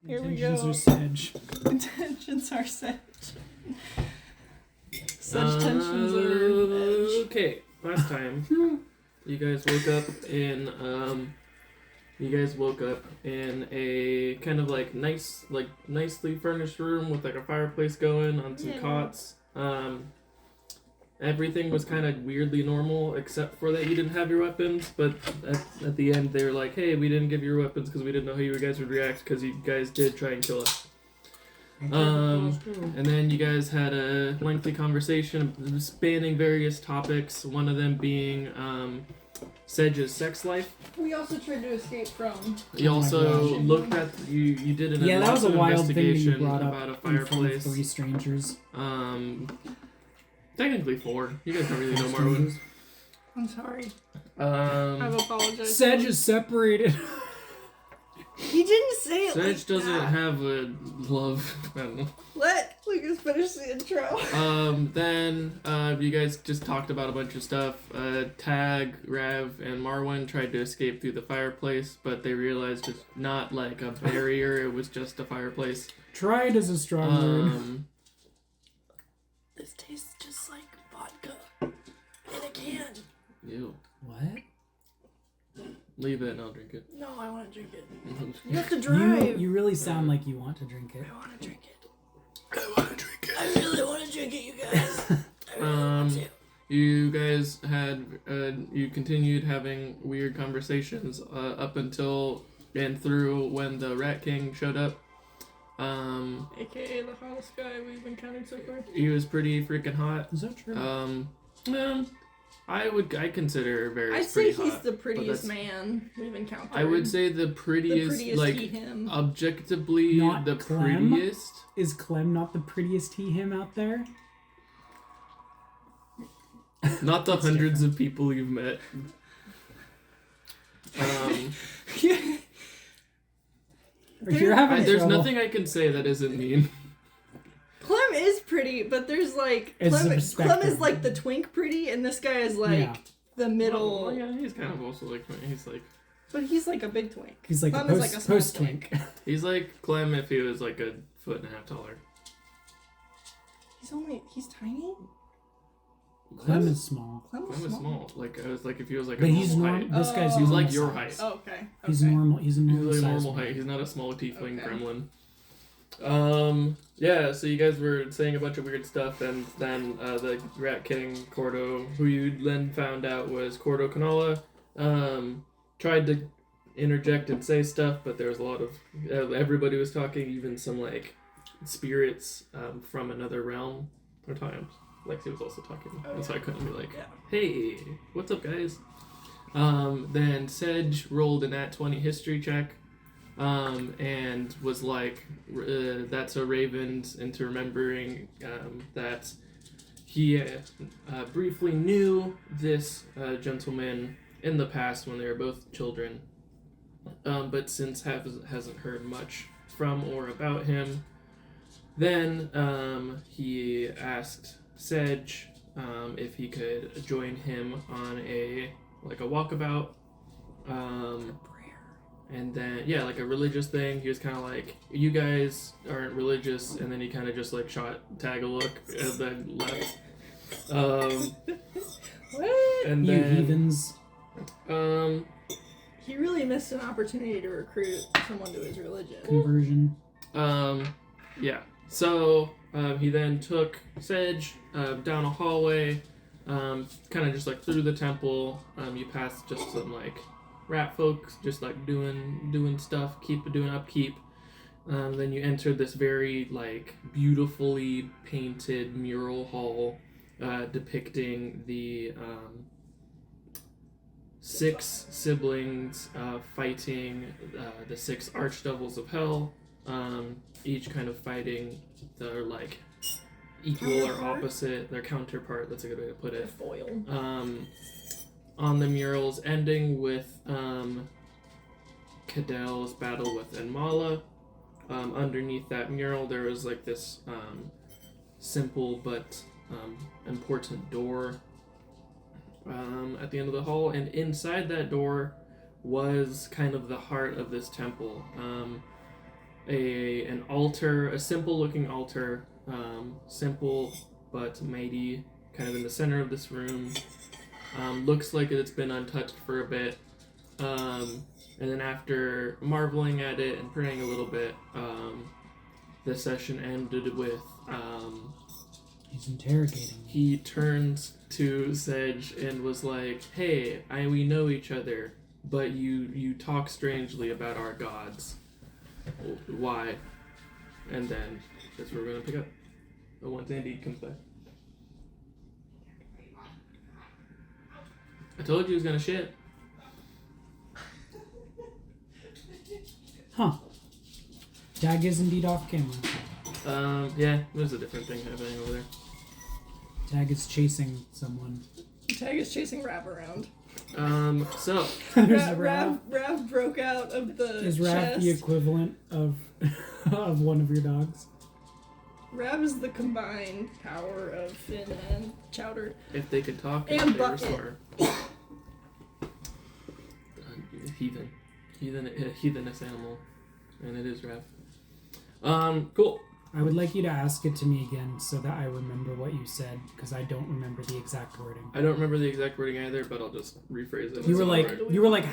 Here we Intentions go. are Sedge. Intentions are Sedge. Such tensions are Edge. Okay, last time you guys woke up in a kind of like nicely furnished room with like a fireplace going on some cots. Everything was kind of weirdly normal except for that you didn't have your weapons, but at the end they were like, hey, we didn't give you your weapons because we didn't know how you guys would react because you guys did try and kill us. And then you guys had a lengthy conversation spanning various topics, one of them being Sedge's sex life. We also tried to escape from. You also looked at you did an Yeah, that was a wild thing that you investigation brought up about a in front of fireplace. 3 strangers. Technically 4. You guys don't really know Marwin. I'm sorry. I've apologized. Sedge is separated. He didn't say it Sedge like doesn't that. have a love. I don't know. Let Lucas finish the intro. Then you guys just talked about a bunch of stuff. Tag, Rav, and Marwin tried to escape through the fireplace, but they realized it's not like a barrier, it was just a fireplace. Tried is a strong word. This tastes just like vodka in a can. Ew. What? Leave it and I'll drink it. No, I want to drink it. You have to drive. You really sound like you want to drink it. I want to drink it. I want to drink it. I really want to drink it, you guys. I really want to. You guys had, you continued having weird conversations up until and through when the Rat King showed up. AKA the hottest guy we've encountered so far. He was pretty freaking hot. Is that true? I consider Varys I'd say pretty he's hot, the but prettiest that's- man we've encountered. I would say the prettiest like, he, him. objectively Not the Clem? prettiest. Is Clem not the prettiest he, him out there? Not the hundreds of people you've met. There's trouble. nothing I can say that isn't mean. Clem is pretty, but there's like It's Clem is spectrum. like the twink pretty, and this guy is like the middle. Well, yeah, he's kind of also like But he's like a big twink. He's like Clem a is like a small post twink. he's like Clem if he was like a 1.5 feet taller. He's tiny. Clem is small. Clem Clem is small. Like I was like if he was like But a he's normal normal. height. This guy's He's normal like your size. height. Oh, okay. He's normal. He's a He's normal like size. normal height. He's not a small tiefling gremlin. Yeah, so you guys were saying a bunch of weird stuff, and then the Rat King, Cordo, who you then found out was Cordo Canala, tried to interject and say stuff, but there was a lot of, everybody was talking, even some, like, spirits from another realm or times. Lexi was also talking, and so I couldn't be like, hey, what's up, guys? Then Sedge rolled an @20 history check. And was like, that's a Raven's into remembering that he briefly knew this gentleman in the past when they were both children, but since hasn't heard much from or about him. Then he asked Sedge if he could join him on a walkabout. And then, like a religious thing. He was kind of like, you guys aren't religious. And then he kind of just like shot Tag a look and then left. What? And You then, heathens. He really missed an opportunity to recruit someone to his religion. Conversion. Yeah. So, he then took Sedge down a hallway, kind of just like through the temple. You passed just some like rat folks just like doing stuff, doing upkeep. Then you entered this very like beautifully painted mural hall depicting the 6 siblings fighting the 6 archdevils of hell, each kind of fighting their like equal or opposite, their counterpart, that's a good way to put it. Foil. On the murals, ending with Cadell's battle with Enmala. Underneath that mural, there was like this simple but important door at the end of the hall, and inside that door was kind of the heart of this temple. an altar, a simple looking altar, simple but mighty, kind of in the center of this room. Looks like it's been untouched for a bit. And then after marveling at it and praying a little bit, the session ended with He's interrogating me. he turned to Sedge and was like, "Hey, we know each other, but you talk strangely about our gods. Why?" And then that's where we're gonna pick up. Once Andy comes back. I told you he was gonna shit. Huh. Dag is indeed off camera. Yeah, there's a different thing happening over there. Tag is chasing someone. Tag is chasing Rav around. So There's a Rav. Rav broke out of the Is Rav chest. the equivalent of of one of your dogs? Rav is the combined power of Finn and Chowder. if they could talk, And if they were Bucket. smart. Heathenous animal, and it is Rav. Cool. I would like you to ask it to me again so that I remember what you said, because I don't remember the exact wording. I don't remember the exact wording either, but I'll just rephrase it. You were like, Alright.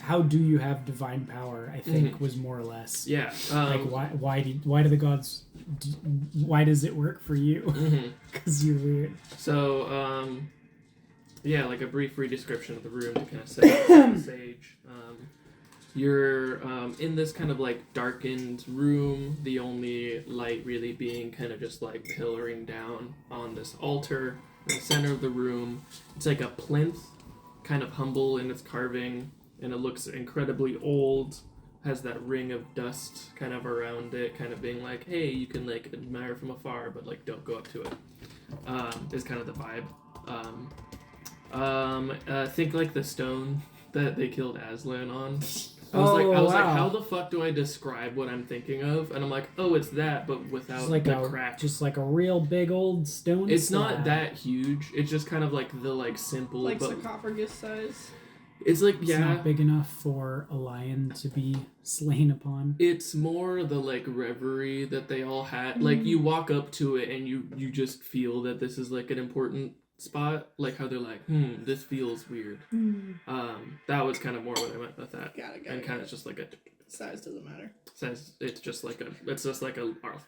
how do you have divine power? I think was more or less. yeah. Like why do the gods? Why does it work for you? Mhm. Because you're weird. So, yeah, like a brief redescription of the room to kind of set the stage. You're in this kind of like darkened room, the only light really being kind of just like pillaring down on this altar in the center of the room. It's like a plinth, kind of humble in its carving, and it looks incredibly old. Has that ring of dust kind of around it, kind of being like, hey, you can like admire from afar, but like don't go up to it. Is kind of the vibe. Think like the stone that they killed Aslan on. I was like, how the fuck do I describe what I'm thinking of? And I'm like, oh, it's that, but without Like the crack. just like a real big old stone. It's slab. not that huge. It's just kind of like the like simple, Like but sarcophagus size. it's like It's not big enough for a lion to be slain upon. It's more the like reverie that they all had. Like you walk up to it and you just feel that this is like an important spot. Like how they're like, this feels weird. That was kind of more what I meant with that. Got it. And kind of just like a Size doesn't matter. says it's just like a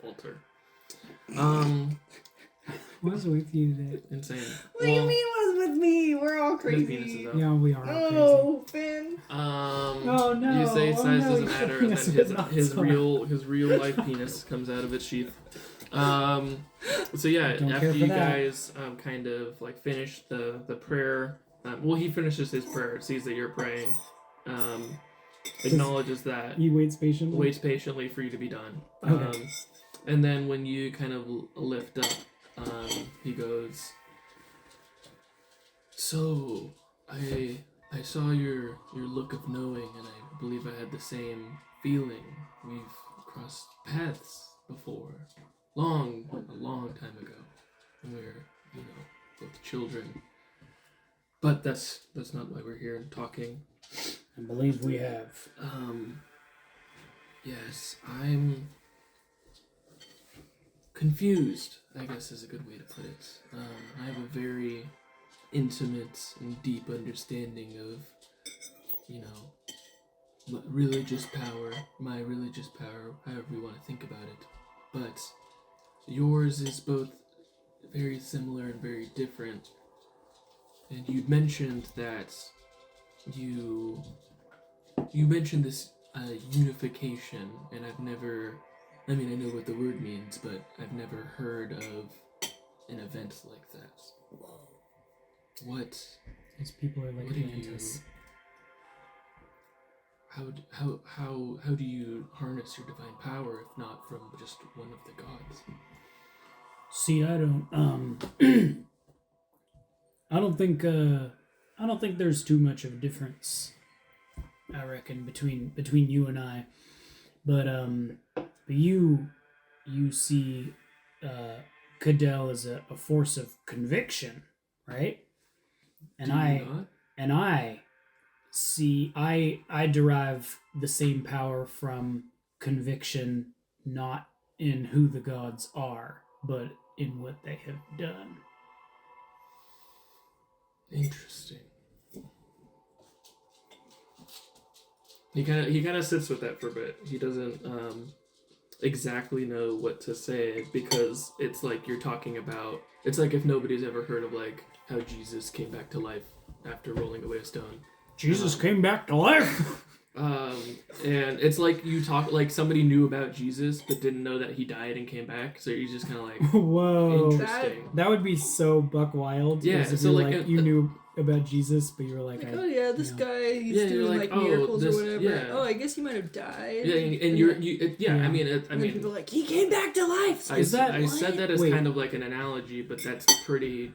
altar. What's with you today? Insane. What do you mean what's with me? We're all His penis crazy. is out. Yeah, we are all Oh, Finn. Oh, no. You say Oh, size no, doesn't he's matter, showing and us then his nuts. his real life penis comes out of its sheath. So yeah, Don't after care for you that. guys kind of like finish the prayer, well, he finishes his prayer, sees that you're praying, acknowledges that, He waits patiently. waits patiently for you to be done. Okay. And then when you kind of lift up, he goes, "So I saw your look of knowing, and I believe I had the same feeling. We've crossed paths before, a long time ago, when we were, both children. But that's not why we're here and talking. I believe we have. Yes, I'm confused, I guess is a good way to put it. I have a very intimate and deep understanding of, my religious power, however you want to think about it. But yours is both very similar and very different. And you'd mentioned that you mentioned this unification, and I know what the word means, but I've never heard of an event like that. What? These people are like What do you? Atlantis. How do you harness your divine power if not from just one of the gods? See, I don't think there's too much of a difference, I reckon, between you and I. But you see Cadell as a force of conviction, right? And Do you not? I see I derive the same power from conviction not in who the gods are, but in what they have done. Interesting. He kind of sits with that for a bit. He doesn't exactly know what to say because it's like you're talking about. It's like if nobody's ever heard of like how Jesus came back to life after rolling away a stone. Jesus came back to life. And it's like you talk like somebody knew about Jesus but didn't know that he died and came back. So you're just kind of like, whoa, interesting. That would be so buck wild. Yeah, if so you like you knew about Jesus, but you were like, oh yeah, this guy, he's Yeah, you're doing like, like oh, miracles this- or whatever. yeah. Oh, I guess he might have died. Yeah, and Yeah. I mean, And then people are like, he came back to life. I Is that- said that as Wait. kind of like an analogy, but that's pretty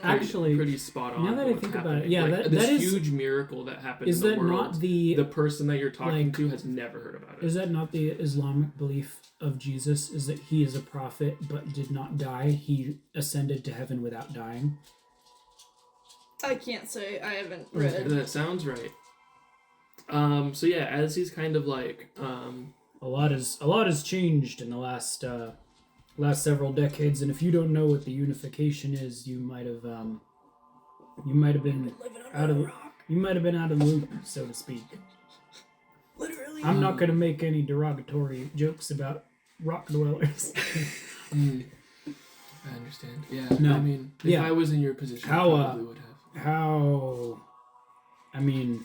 Actually, pretty spot on. now that for I what's think about it, happening. yeah, like, that this is- huge miracle that happened is in the that world. not the person that you're talking like- to has never heard about it. is that not the Islamic belief of Jesus? Is that he is a prophet but did not die? He ascended to heaven without dying. I can't say. I haven't read. That sounds right. So yeah, as he's kind of like A lot has changed in the last several decades, and if you don't know what the unification is, you might have been out of the loop, so to speak. Literally. I'm not going to make any derogatory jokes about rock dwellers. I understand. Yeah. No. I mean, if Yeah. I was in your position, How, I probably would have. I mean,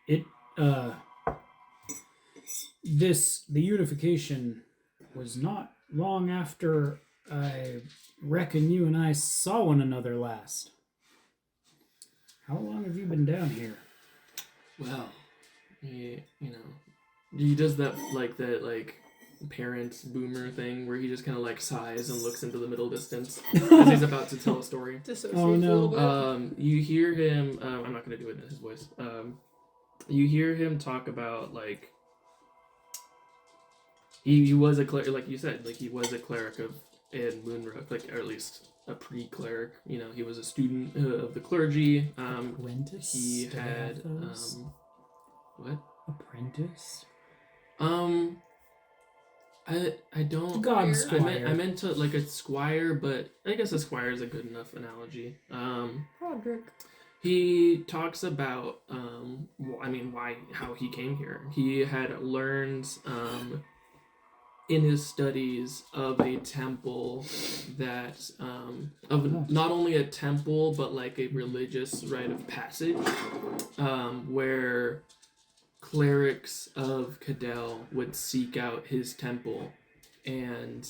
it the unification was not long after I reckon you and I saw one another last. How long have you been down here? Well, he does that parent boomer thing where he just kind of like sighs and looks into the middle distance as he's about to tell a story. Dissociates Oh, no. a little bit. You hear him. I'm not gonna do it in his voice. You hear him talk about like he was a cleric, like you said, like he was a cleric in Moonrook, like or at least a pre-cleric. He was a student of the clergy. Apprentice? He Do they had have those? what? Apprentice? I don't. God I squire. I meant to like a squire, but I guess a squire is a good enough analogy. Roderick. He talks about how he came here. He had learned in his studies of a temple that of not only a temple but like a religious rite of passage where clerics of Cadell would seek out his temple, and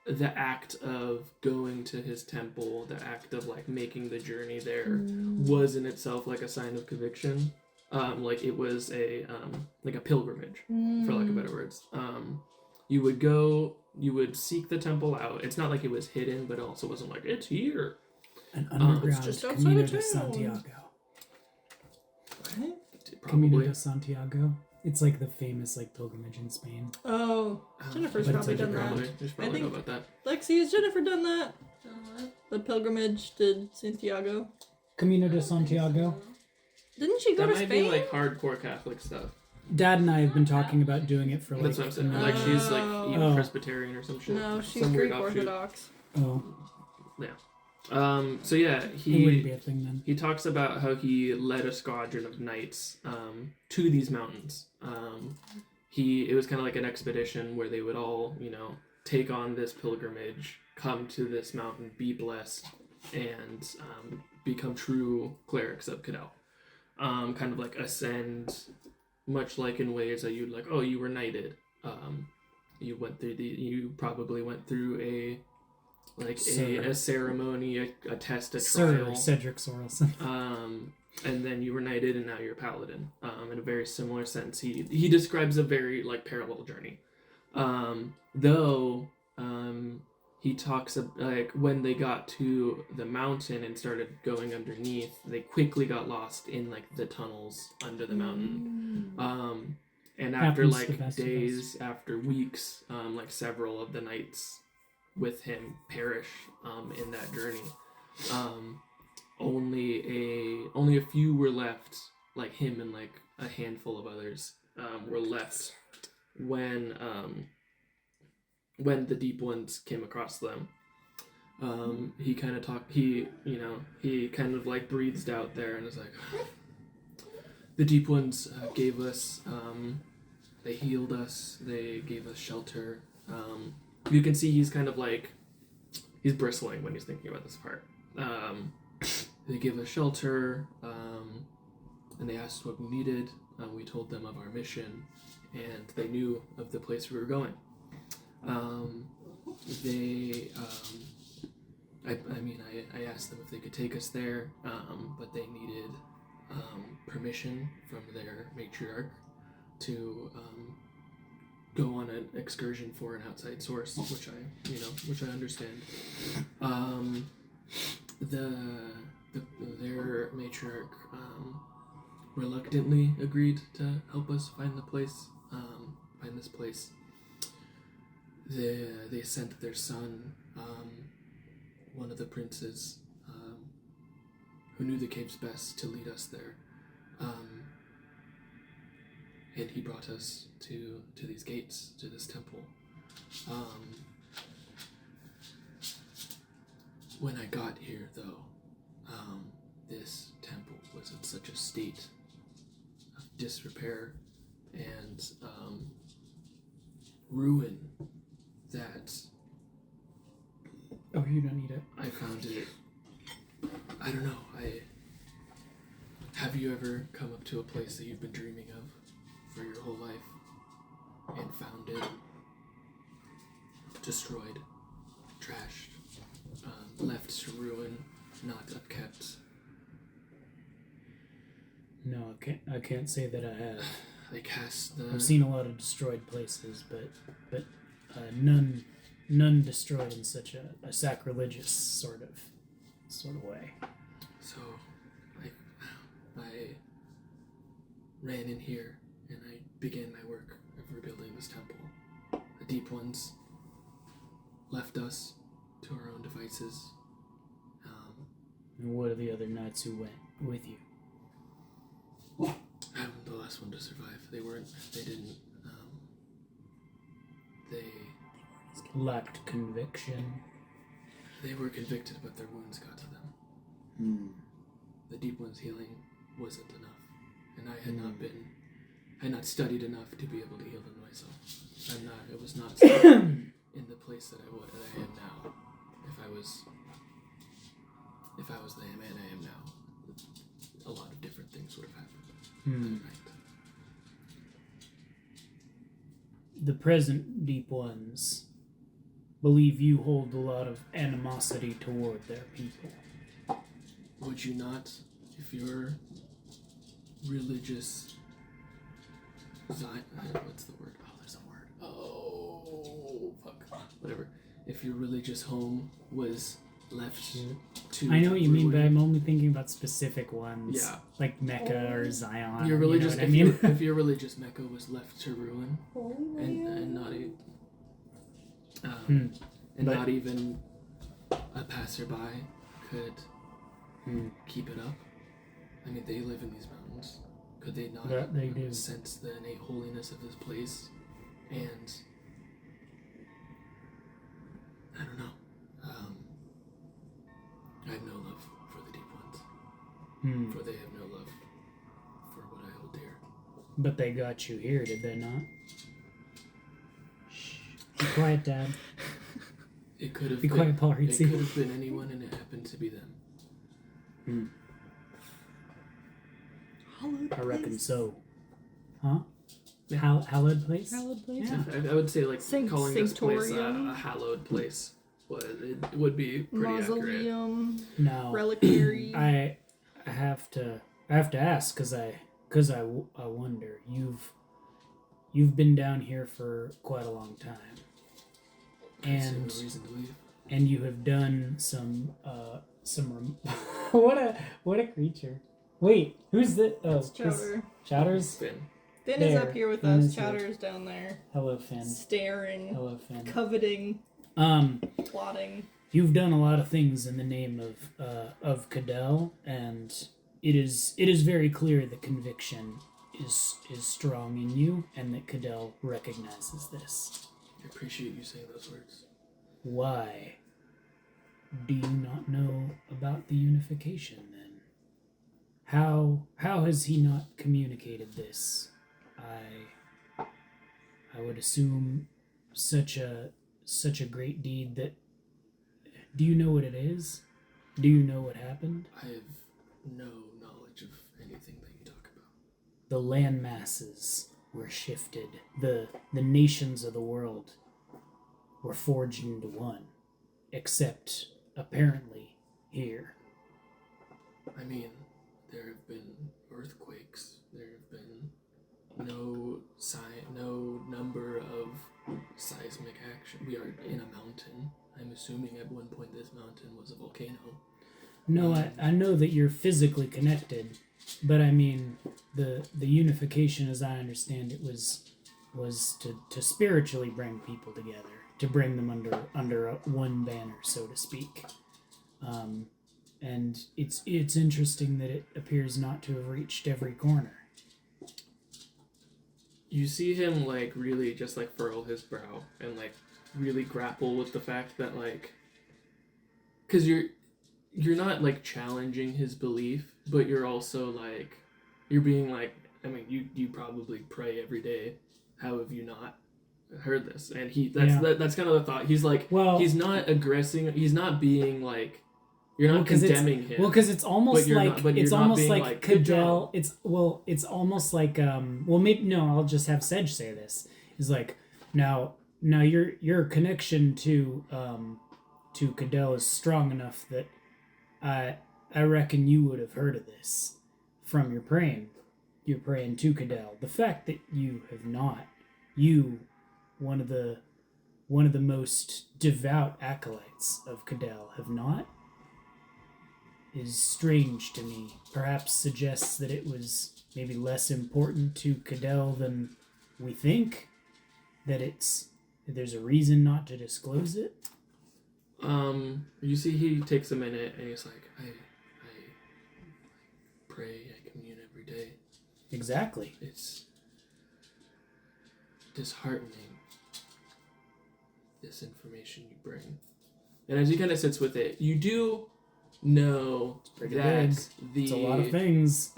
the act of going to his temple, the act of like making the journey there was in itself like a sign of conviction. Like it was a pilgrimage, for lack of better words. You would go, you would seek the temple out. It's not like it was hidden, but it also wasn't like it's here. An underground just outside Camino of de town. Santiago. Probably. Camino de Santiago. It's like the famous like pilgrimage in Spain. Oh, Jennifer's But probably it's done that. Probably. You should probably I know think- about that. Lexi, has Jennifer done that? The pilgrimage to Santiago. Camino de Santiago. Didn't she go That to might Spain? be like hardcore Catholic stuff. Dad and I have been talking about doing it for like. That's what I'm saying. a minute. Like she's like even Oh. Presbyterian or some shit. No, she's Some weird Greek offshoot. Orthodox. Oh, So yeah, it wouldn't be a thing then. he talks about how he led a squadron of knights to these mountains. It was kind of like an expedition where they would all, take on this pilgrimage, come to this mountain, be blessed, and become true clerics of Cadell. Kind of like ascend, much like in ways that you'd like, oh, you were knighted. You probably went through a ceremony, a test, a trial. Sir Cedric Sorrelson. And then you were knighted, and now you're a paladin. In a very similar sense, he describes a very like parallel journey. Though he talks of like when they got to the mountain and started going underneath, they quickly got lost in like the tunnels under the mountain. And after Happens to like the best of days, after weeks, like several of the knights with him perish in that journey. Only a few were left, like him and like a handful of others were left when the Deep Ones came across them. He kind of he kind of like breathed out there and was like, the Deep Ones gave us, they healed us, they gave us shelter. You can see he's kind of like, he's bristling when he's thinking about this part. They gave us shelter, and they asked what we needed. We told them of our mission, and they knew of the place we were going. I asked them if they could take us there, but they needed permission from their matriarch to go on an excursion for an outside source, which I understand. Their matriarch reluctantly agreed to help us find this place. They sent their son, one of the princes, who knew the caves best, to lead us there. And he brought us to these gates, to this temple. When I got here, though, this temple was in such a state of disrepair and ruin that Oh, you don't need it. I found it. I don't know. Have you ever come up to a place that you've been dreaming of for your whole life and found it destroyed, trashed, left to ruin, not upkept? No, I can't say that I have. They cast I've seen a lot of destroyed places, but none destroyed in such a sacrilegious sort of way. So, I ran in here and I began my work of rebuilding this temple. The Deep Ones left us to our own devices. And what are the other knights who went with you? I'm the last one to survive. They Lacked conviction. They were convicted, but their wounds got to them. The Deep One's healing wasn't enough, and I had not studied enough to be able to heal them myself. It was not in the place that I am now. If I was the man I am now, a lot of different things would have happened that night. The present Deep Ones believe you hold a lot of animosity toward their people. Would you not, if you're religious... what's the word? Oh, there's a word. Oh, fuck. Whatever. If your religious home was left to... I know what you mean, but ruin, I'm only thinking about specific ones. Yeah. Like Mecca or Zion. Your religious, you know what I mean? if your religious Mecca was left to ruin, and not not even a passerby could keep it up. I mean, they live in these mountains. Could they not they do. sense the innate holiness of this place? And I don't know. I have no love for the Deep Ones. For they have no love for what I hold dear. But they got you here, did they not? Shh. Be quiet, Dad. It could have Be been, quiet, Paul. It could have been anyone, and it happened to be them. I reckon so. Huh? Yeah. Hallowed place? Hallowed place? Yeah. I would say calling this place Sanctorium. a hallowed place would be pretty accurate. Mausoleum. No. Reliquary. I have to ask because I wonder. You've been down here for quite a long time, I see no and reason to leave. and you have done some what a creature. Wait, who's the It's Chowder. Chowder's? Finn. Finn is There. up here with Finn us. is here. Chowder is down there. Hello, Finn. Staring. Hello, Finn. Coveting. Um, Plotting. you've done a lot of things in the name of Cadell, and it is very clear that conviction is strong in you, and that Cadell recognizes this. I appreciate you saying those words. Why do you not know about the unification then? How has he not communicated this? I would assume such a great deed that. Do you know what it is? Do you know what happened? I have no knowledge of anything that you talk about. The land masses were shifted. The nations of the world were forged into one. Except, apparently, here. I mean, there have been earthquakes. There have been no number of seismic action. We are in a mountain. I'm assuming at one point this mountain was a volcano. No, I know that you're physically connected, but I mean, the unification, as I understand it, was to spiritually bring people together, to bring them under one banner, so to speak. And it's interesting that it appears not to have reached every corner. You see him like really just like furrow his brow and like really grapple with the fact that like, because you're not like challenging his belief, but you're also like, you're being like, I mean, you probably pray every day. How have you not heard this? And that's kind of the thought. He's like, well, he's not aggressing. He's not being like, you're not condemning him. Well, because it's almost like Cadell. like, it's almost like well, maybe no. I'll just have Sedge say this. Is like now your connection to Cadell is strong enough that I reckon you would have heard of this from your praying. You're praying to Cadell. The fact that you have not, one of the most devout acolytes of Cadell, have not, is strange to me. Perhaps suggests that it was maybe less important to Cadell than we think. That there's a reason not to disclose it. You see, he takes a minute and he's like, I pray, I commune every day. Exactly. It's disheartening, this information you bring. And as he kind of sits with it, you do know that it's a lot of things.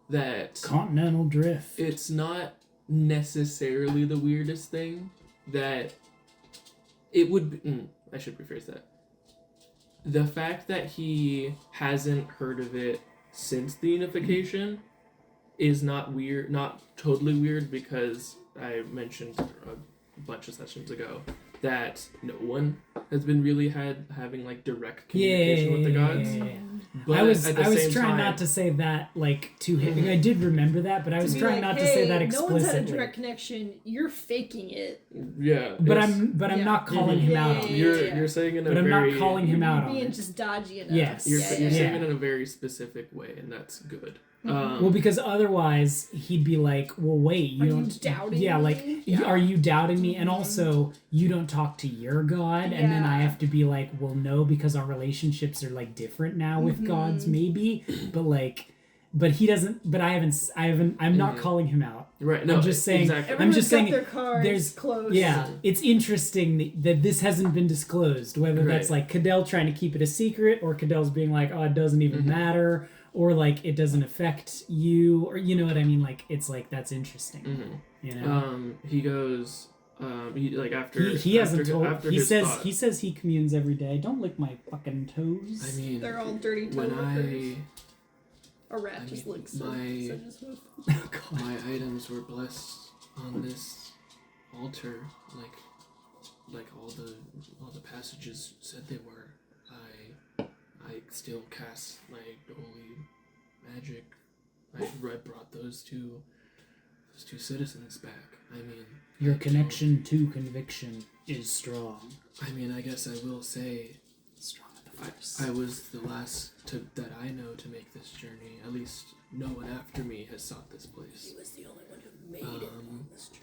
That continental drift. It's not necessarily the weirdest thing. That it would be, I should rephrase that. The fact that he hasn't heard of it since the unification is not weird, not totally weird, because I mentioned a bunch of sessions ago that no one has been really having like direct communication with the gods. Yeah. But I was trying time, not to say that like to him. I did remember that, but I was trying not to say that explicitly. No one's had a direct connection. You're faking it. Yeah. But I'm not calling him out on it. You're saying in a but very... I'm not calling him out on it. Being just dodgy enough. Yes. You're saying it in a very specific way, and that's good. Well, because otherwise he'd be like, well, wait, you don't doubting yeah, me? like, are you doubting me? And also, you don't talk to your god, and then I have to be like, well, no, because our relationships are like different now with gods, maybe, but he doesn't. But I'm not calling him out. Right. No. I'm just saying. Exactly. I'm just saying. Their cards there's close. Yeah, it's interesting that this hasn't been disclosed. Whether that's like Cadell trying to keep it a secret, or Cadell's being like, oh, it doesn't even matter. Or like it doesn't affect you, or you know what I mean. Like it's like that's interesting. You know. He goes. He like after he hasn't told. After he his says thought, he says he communes every day. Don't lick my fucking toes. I mean, they're all dirty toe lickers. A rat just licks Sedge's hoof. Oh, God. My items were blessed on this altar, like all the passages said they were. I still cast my holy magic. I brought those two citizens back. I mean, Your connection to conviction is strong. I mean, I guess I will say, Strong at the force. I was the last that I know to make this journey. At least no one after me has sought this place. He was the only one who made it on this journey.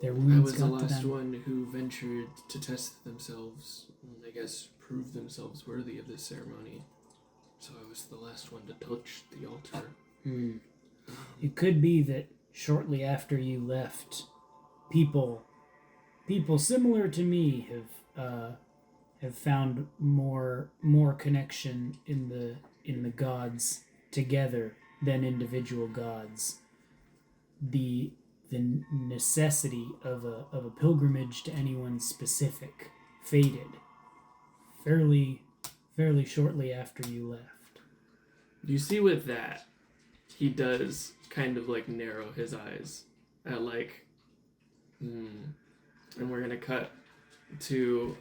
I was the last one who ventured to test themselves, and I guess prove themselves worthy of this ceremony. So I was the last one to touch the altar. It could be that shortly after you left, people similar to me have found more connection in the gods together than individual gods. The necessity of a pilgrimage to anyone specific faded fairly shortly after you left. You see with that, he does kind of like narrow his eyes at like, and we're gonna cut to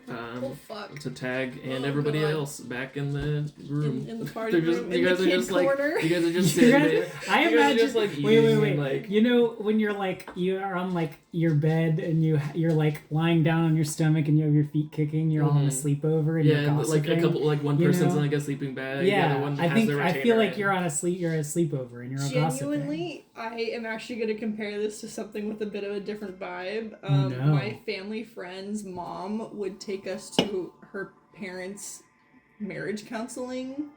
fuck. to Tag and Oh, everybody God. else back in the room. In the party They're just, room, you in guys the are kid just corner. like, you guys are just sitting there. I You guys are imagine. just like eating, Wait. like You know when you're like you are on like your bed and you're like lying down on your stomach and you have your feet kicking. You're all on a sleepover and yeah, you're and gossiping. like a couple, like one you person's know? in like a sleeping bag. Yeah, the other one I has think their I feel retainer like in. you're on you're at a sleepover and you're all gossiping. Genuinely, I am actually going to compare this to something with a bit of a different vibe. Oh, no. My family friend's mom would take us to her parents' marriage counseling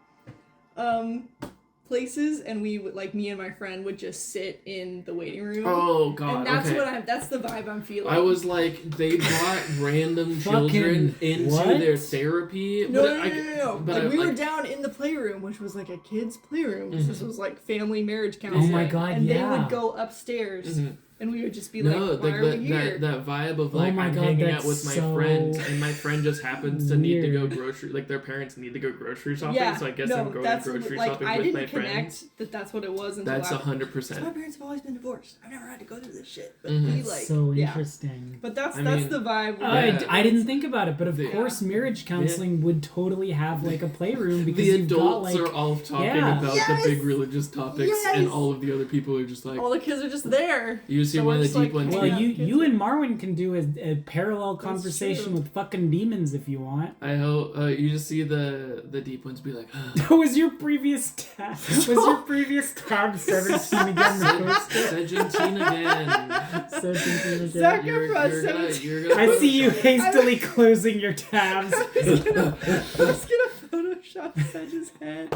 places, and we would, like, me and my friend would just sit in the waiting room. Oh god, and that's okay. that's the vibe I'm feeling. I was like, they brought random children into what? their therapy. No. But Like, we were like, down in the playroom, which was like a kid's playroom. 'Cause this was like family marriage Oh counseling. my god, And yeah. they would go upstairs, and we would just be no, like, why are we here? that vibe of Oh like my I'm God, hanging out that's with my so friend, and my friend just happens to need to go weird. grocery. Like their parents need to go grocery shopping, Yeah, so I guess no, I'm going that's grocery like, shopping I with didn't my connect friends. that that's what it was until That's after. 100%. My parents have always been divorced. I've never had to go through this shit. But Mhm. we like, So yeah. interesting. But that's I that's mean, the vibe. Yeah. I didn't think about it, but of The- course, marriage counseling would totally have like a playroom because The you've got adults like are all talking Yeah. about Yes! the big religious topics, and Yes! all of the other people are just like, all the kids are just there. you see So one we're of just the deep like, ones. Well, Yeah, you kids you are- and Marwin can do a parallel That's conversation true. with fucking demons if you want. I hope you just see the deep ones be like, Was your previous tab 17 again? Segenteen again. 17 Zac again. Efron, You're gonna 17. I see you Photoshop- hastily closing your tabs. I was gonna Photoshop Sedge's head,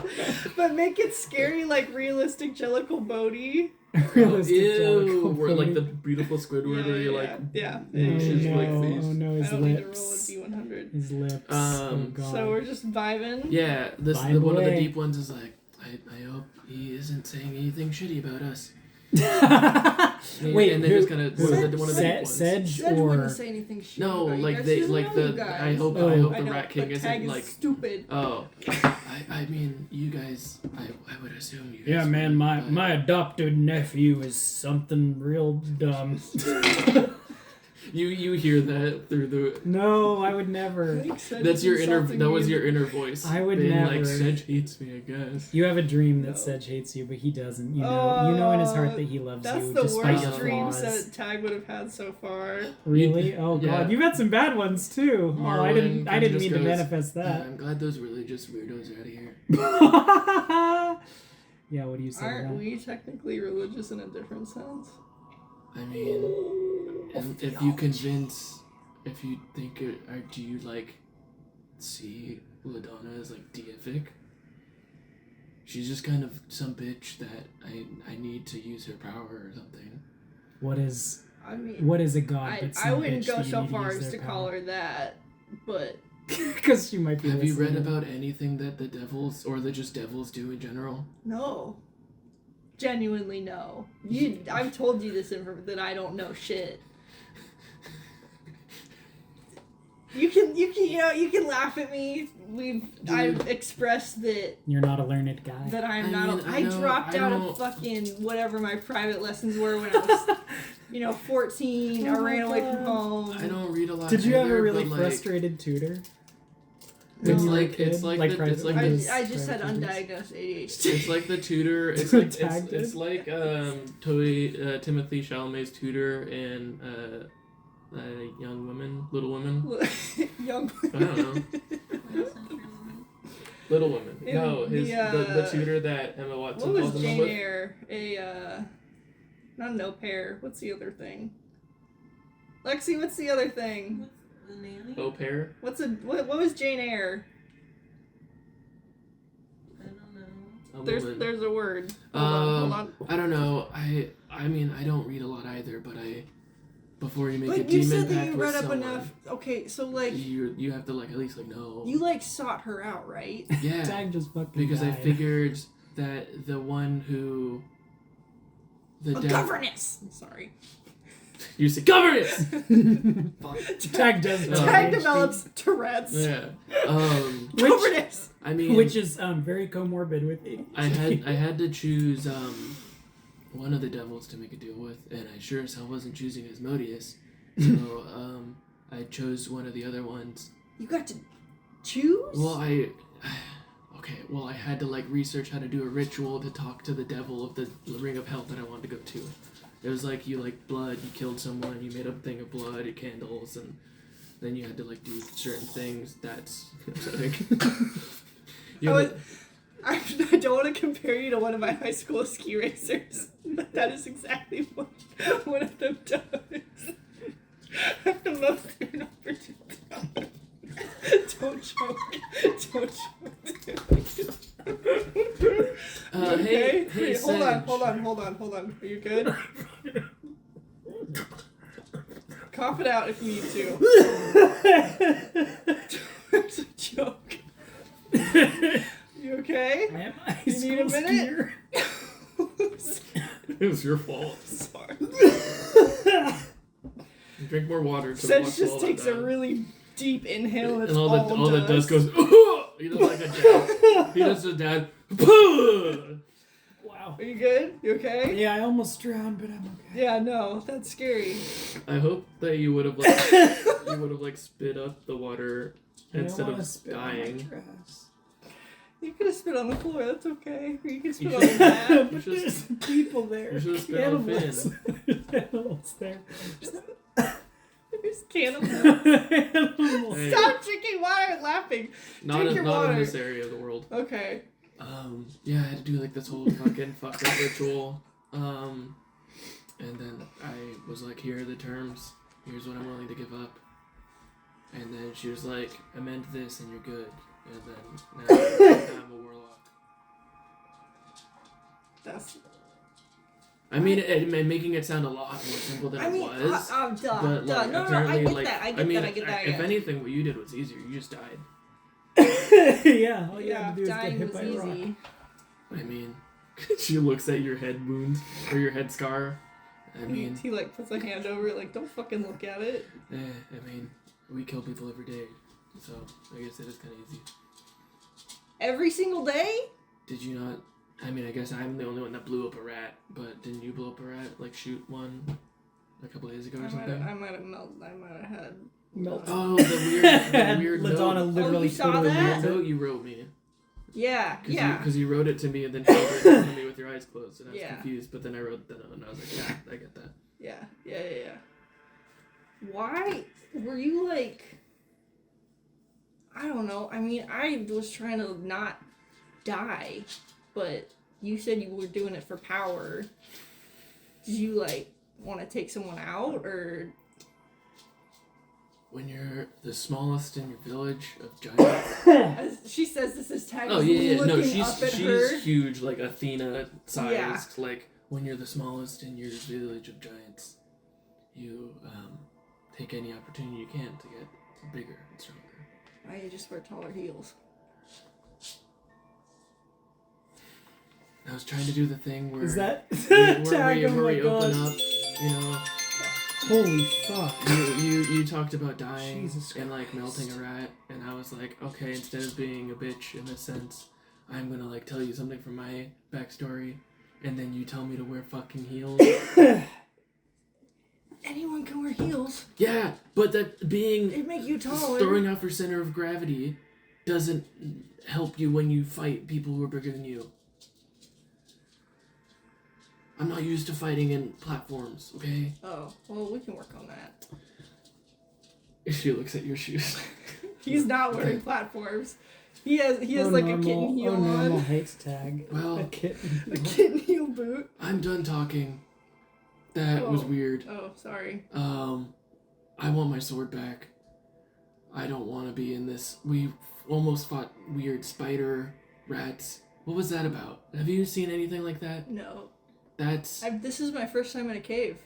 but make it scary like realistic Jellicle Bodhi. Realistic Ew, Jellicle where like the Bodhi. beautiful Squidward where you like yeah. moves his Oh like no, face. oh no, I his don't need to roll a lips. D100. His lips. Oh god. So we're just vibing. Yeah, Vibe one of the away. deep ones is like, I hope he isn't saying anything shitty about us. Wait, and they who- just kind of one of the deep ones. Sedge Sedge or wouldn't say anything shit. No, about you like guys. they He doesn't like know you the guys. I hope Oh. I hope I the know, Rat King but isn't Tag is like stupid. oh I mean you guys I would assume you guys yeah, man, would, but- my adopted nephew is something real dumb. you hear that through the No, I would never. that's your inner that was your inner voice. I would being never. like Sedge hates me, I guess. You have a dream that No. Sedge hates you, but he doesn't. You know in his heart that he loves That's you, the despite worst your dreams flaws. that Tag would have had so far. Really? Oh Yeah. god, you've had some bad ones too. Oh, I Marlon didn't kinda just mean to goes, manifest that. I'm glad those religious weirdos are out of here. Yeah, what do you say? to Aren't that? we technically religious in a different sense? I mean, and if you convince, if you think, or do you like see LaDonna as like deific? She's just kind of some bitch that I need to use her power or something. What is I mean, a god? I But wouldn't go so far as to call her that, but because she might be. Have you read listening. about anything that the devils or the just devils do in general? no. Genuinely no. I've told you this that I don't know shit. You can laugh at me. I've expressed that You're not a learned guy. I'm I not. mean, I I know- dropped I out don't- of fucking whatever my private lessons were when I was, 14. I Oh my ran away from God. home. I don't read a lot. Did you have a either, really but, like, frustrated tutor? No. When It's you were a like kid? it's like Like the, it's like private- the, I just had Private tutors? undiagnosed ADHD. it's like the tutor. It's So like tagged it's it? like Timothy Chalamet's tutor in Young Women, Little Women. Young. I don't know. Little Women. In No, his the, the tutor that Emma Watson What was falls in love Jane with. Eyre? Not an au pair. What's the other thing? Lexi, what's the other thing? The nanny? Au pair. What was Jane Eyre? I don't know. There's a word. Hold on. I don't know. I mean, I don't read a lot either, but before you make a But you demon said that pact you with read up someone, enough. Okay, so like you have to like at least like know. you like sought her out, right? Yeah. Tag just fucking Because I died. figured that the one who A governess. Sorry. You said governance. Tag does Tag ADHD. develops Tourette's. Yeah. Governess. I mean, Which is very comorbid with ADHD. I had to choose one of the devils to make a deal with, and I sure as hell wasn't choosing Asmodeus. So I chose one of the other ones. You got to choose? Well, I had to like research how to do a ritual to talk to the devil of the Ring of Hell that I wanted to go to. It was like you like blood, you killed someone, you made a thing of blood, candles, and then you had to like do certain things. That's I don't want to compare you to one of my high school ski racers, but that is exactly what one of them does. At the most an opportunity. Don't joke. Don't joke. Hey, Wait, hold Sage. on. Are you good? Cough it out if you need to. It's a joke. You okay? I am a high You need a school minute? skier. It was your fault. Sorry. Drink more water. To Sedge wash just all takes that a down. really deep inhale and, And it's all the does. dust goes. He does like a dad. He does a dad. Wow. Are you good? You okay? Yeah, I almost drowned, but I'm okay. Yeah, no, that's scary. I hope that you would have like spit up the water instead of dying. You could have spit on the floor, that's okay. Or you could spit on the mat. You But should- there's people there. you should spit on Animals. Animals there. There's cannibals. Animals. Hey. Stop drinking water and laughing. Drink your Not water. in this area of the world. Okay. Yeah, I had to do like this whole fucking fucked up ritual. And then I was like, here are the terms. Here's what I'm willing to give up. And then she was like, amend this and you're good. And then now I'm a warlock. That's. I mean, making it sound a lot more simple than I mean, it was. duh. But like, No, I apparently, get like, that. I mean, get that. If anything, what you did was easier. You just died. Yeah, all you had to do is get dying hit was by a rock. easy. I mean, she looks at your head wound or your head scar. I mean, He like puts a hand over it, like, don't fucking look at it. I mean, we kill people every day, so I guess it is kind of easy. Every single day? Did you not? I mean, I guess I'm the only one that blew up a rat, but didn't you blow up a rat? Like shoot one a couple days ago or something? I might have had. Melt. Oh, the weird Ladonna note. literally you saw totally that? The melted. note you wrote me. Yeah. Because you wrote it to me and then showed it to me with your eyes closed, and I was Yeah. confused. But then I wrote the note and I was like, yeah, I get that. Yeah. Why were you like? I don't know. I mean, I was trying to not die, but you said you were doing it for power. Did you like want to take someone out or? When you're the smallest in your village of giants. As she says, this is Tag. Oh yeah. No, looking up at her. she's huge, like Athena sized. Yeah. Like when you're the smallest in your village of giants, you take any opportunity you can to get bigger and stronger. Why you just wear taller heels? I was trying to do the thing where Is that where tag? we, Oh where my we open god. up, you know. Holy fuck. You talked about dying Jesus and like Christ. melting a rat, and I was like, okay, instead of being a bitch in a sense, I'm gonna like tell you something from my backstory, and then you tell me to wear fucking heels. Anyone can wear heels. Yeah, but that being They make you taller. throwing off your center of gravity doesn't help you when you fight people who are bigger than you. I'm not used to fighting in platforms, okay? Oh, well, we can work on that. She looks at your shoes. He's not wearing platforms. He has Oh, like normal, a kitten heel normal on. hates tag. Well, A kitten. A kitten heel boot. I'm done talking. That was Oh. weird. Oh, sorry. I want my sword back. I don't want to be in this. We almost fought weird spider rats What was that about? Have you seen anything like that? No. That's... This is my first time in a cave.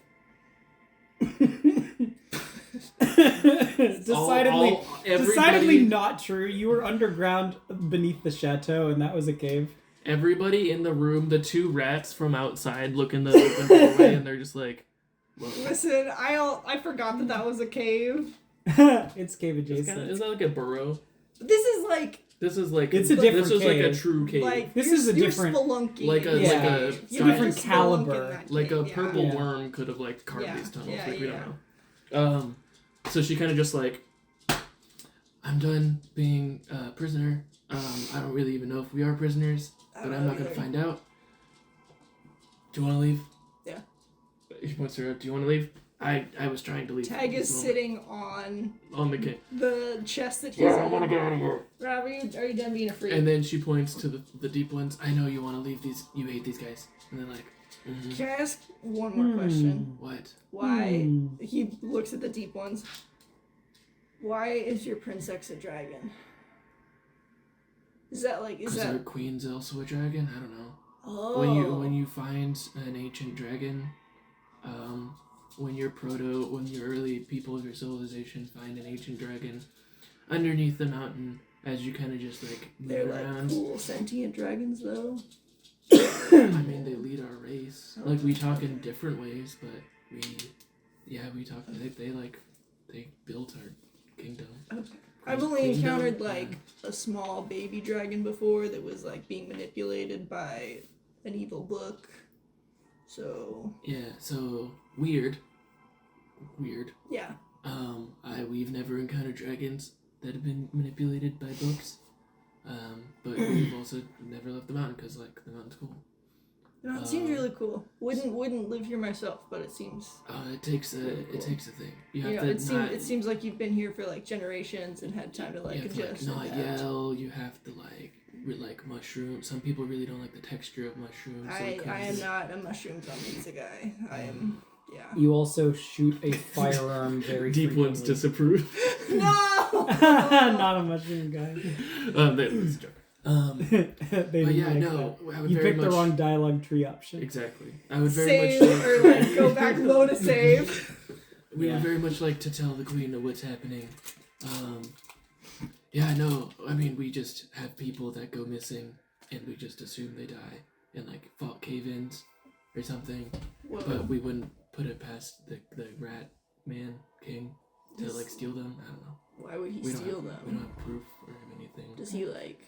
Decidedly not true. You were underground beneath the chateau, and that was a cave. Everybody in the room, the two rats from outside look in the open doorway, and they're just like, whoa. Listen, I forgot that was a cave. It's cave adjacent. Is that like a burrow? This is like It's a different cave. like a true cave. like This is a different, spelunking. like a it's a different caliber. Like a purple Yeah. worm could have like carved these tunnels. Yeah, We don't know. So she kind of just like, I'm done being a prisoner. I don't really even know if we are prisoners, but I'm not gonna find out. Do you want to leave? Yeah. He points her up. Do you want to leave? I was trying to leave. Tag is sitting on the chest that he's Yeah, I on. want to get out of here. Rob, are you done being a freak? And then she points to the deep ones. I know you want to leave these. You hate these guys. And they're like, Can I ask one more question? What? Why? He looks at the deep ones. Why is your princess a dragon? Is that Because our queen's also a dragon? I don't know. Oh. When you find an ancient dragon, when your early people of your civilization find an ancient dragon underneath the mountain, as you kind of just like move They're around. like cool sentient dragons, though. I mean, they lead our race. Like we talk in different ways, but we talk. They built our kingdom. Okay. I've only encountered like a small baby dragon before that was like being manipulated by an evil book. So Yeah. So weird. yeah. We've never encountered dragons that have been manipulated by books. But we've also never left the mountain because like the mountain's cool. No, it seems really cool. Wouldn't live here myself, but it seems. It takes a thing. You have to it seems like you've been here for like generations and had time to like adjust. You have to, like, not yell. You have to like mushrooms. Some people really don't like the texture of mushrooms. I am not a mushroom pizza guy. I am. Yeah. You also shoot a firearm very deep frequently. ones disapprove. No. Not a mushroom guy. That's a joke. They But yeah, like no. I would you very picked much, the wrong dialogue tree option. Exactly. I would very Save much or like go back low to save. We Yeah. would very much like to tell the queen of what's happening. Yeah, no. I mean, we just have people that go missing, and we just assume they die in like fault cave-ins or something. Whoa. But we wouldn't put it past the rat man king to like steal them. I don't know. Why would he We steal don't have them? proof or anything. Does he like?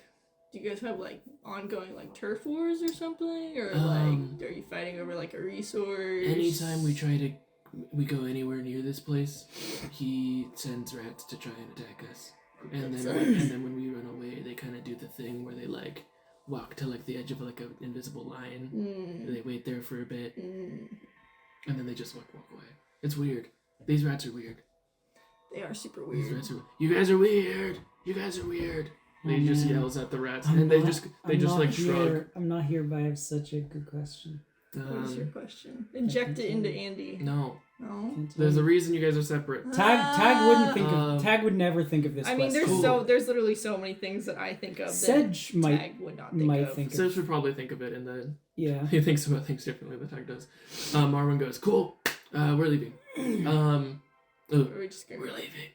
Do you guys have like ongoing like turf wars or something, or Um, like are you fighting over like a resource? Anytime we go anywhere near this place, he sends rats to try and attack us. And then when we run away, they kind of do the thing where they like walk to like the edge of like an invisible line. And they wait there for a bit, and then they just walk away. It's weird. These rats are weird. They are super These weird. rats are. You guys are weird. You guys are weird. They Oh, just man. yells at the rats, I'm and they not- just I'm not like here. shrug. I'm not here, but I have such a good question. What is your question? Inject it into Andy. No, No. Can't tell there's a you. reason you guys are separate. Tag wouldn't think Um, of. Tag would never think of this. I mean, question. there's literally so many things that I think of that Sedge Tag would not think might of. think So of. should probably think of it, and then Yeah. he thinks about things differently than Tag does. Marvin goes, "Cool, we're leaving." Oh, Or are we just gonna? we're leaving.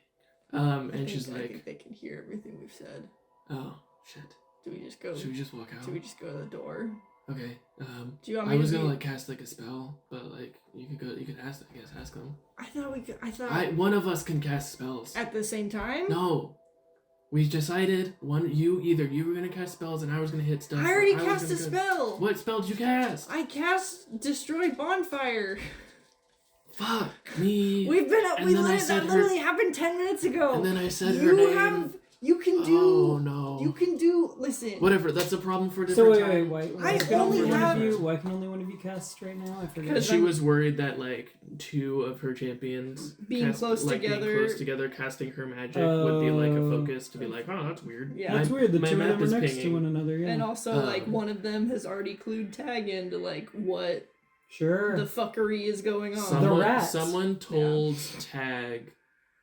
I And think- she's I like, think they can hear everything we've said. "Oh shit, Do we just go? should we just walk out?" Should we just go to the door? Okay. Do you want me I was to gonna be- like cast like a spell, but like you could ask. I guess ask them. I thought we could. I thought One of us can cast spells. at the same time. No. We decided either you were gonna cast spells and I was gonna hit stuff. I or already was cast a gonna go- spell. What spell did you cast? I cast destroy bonfire. Fuck me. We've been. And then I said That her- literally happened 10 minutes ago. And then I said her name. You can do. Oh no. You can do. Listen. Whatever. That's a problem for a So different wait, time. why I can only only one have- of you? Why can only one of you cast right now? I forget. Because She was worried that like two of her champions Being close together. casting her magic would be like a Oh. focus to be like, oh, that's weird. Yeah. That's weird. The my two of map them are is next pinging. to one another. Yeah. And also, like, one of them has already clued Tag into like what Sure. the fuckery is going on. The rats. Someone told Tag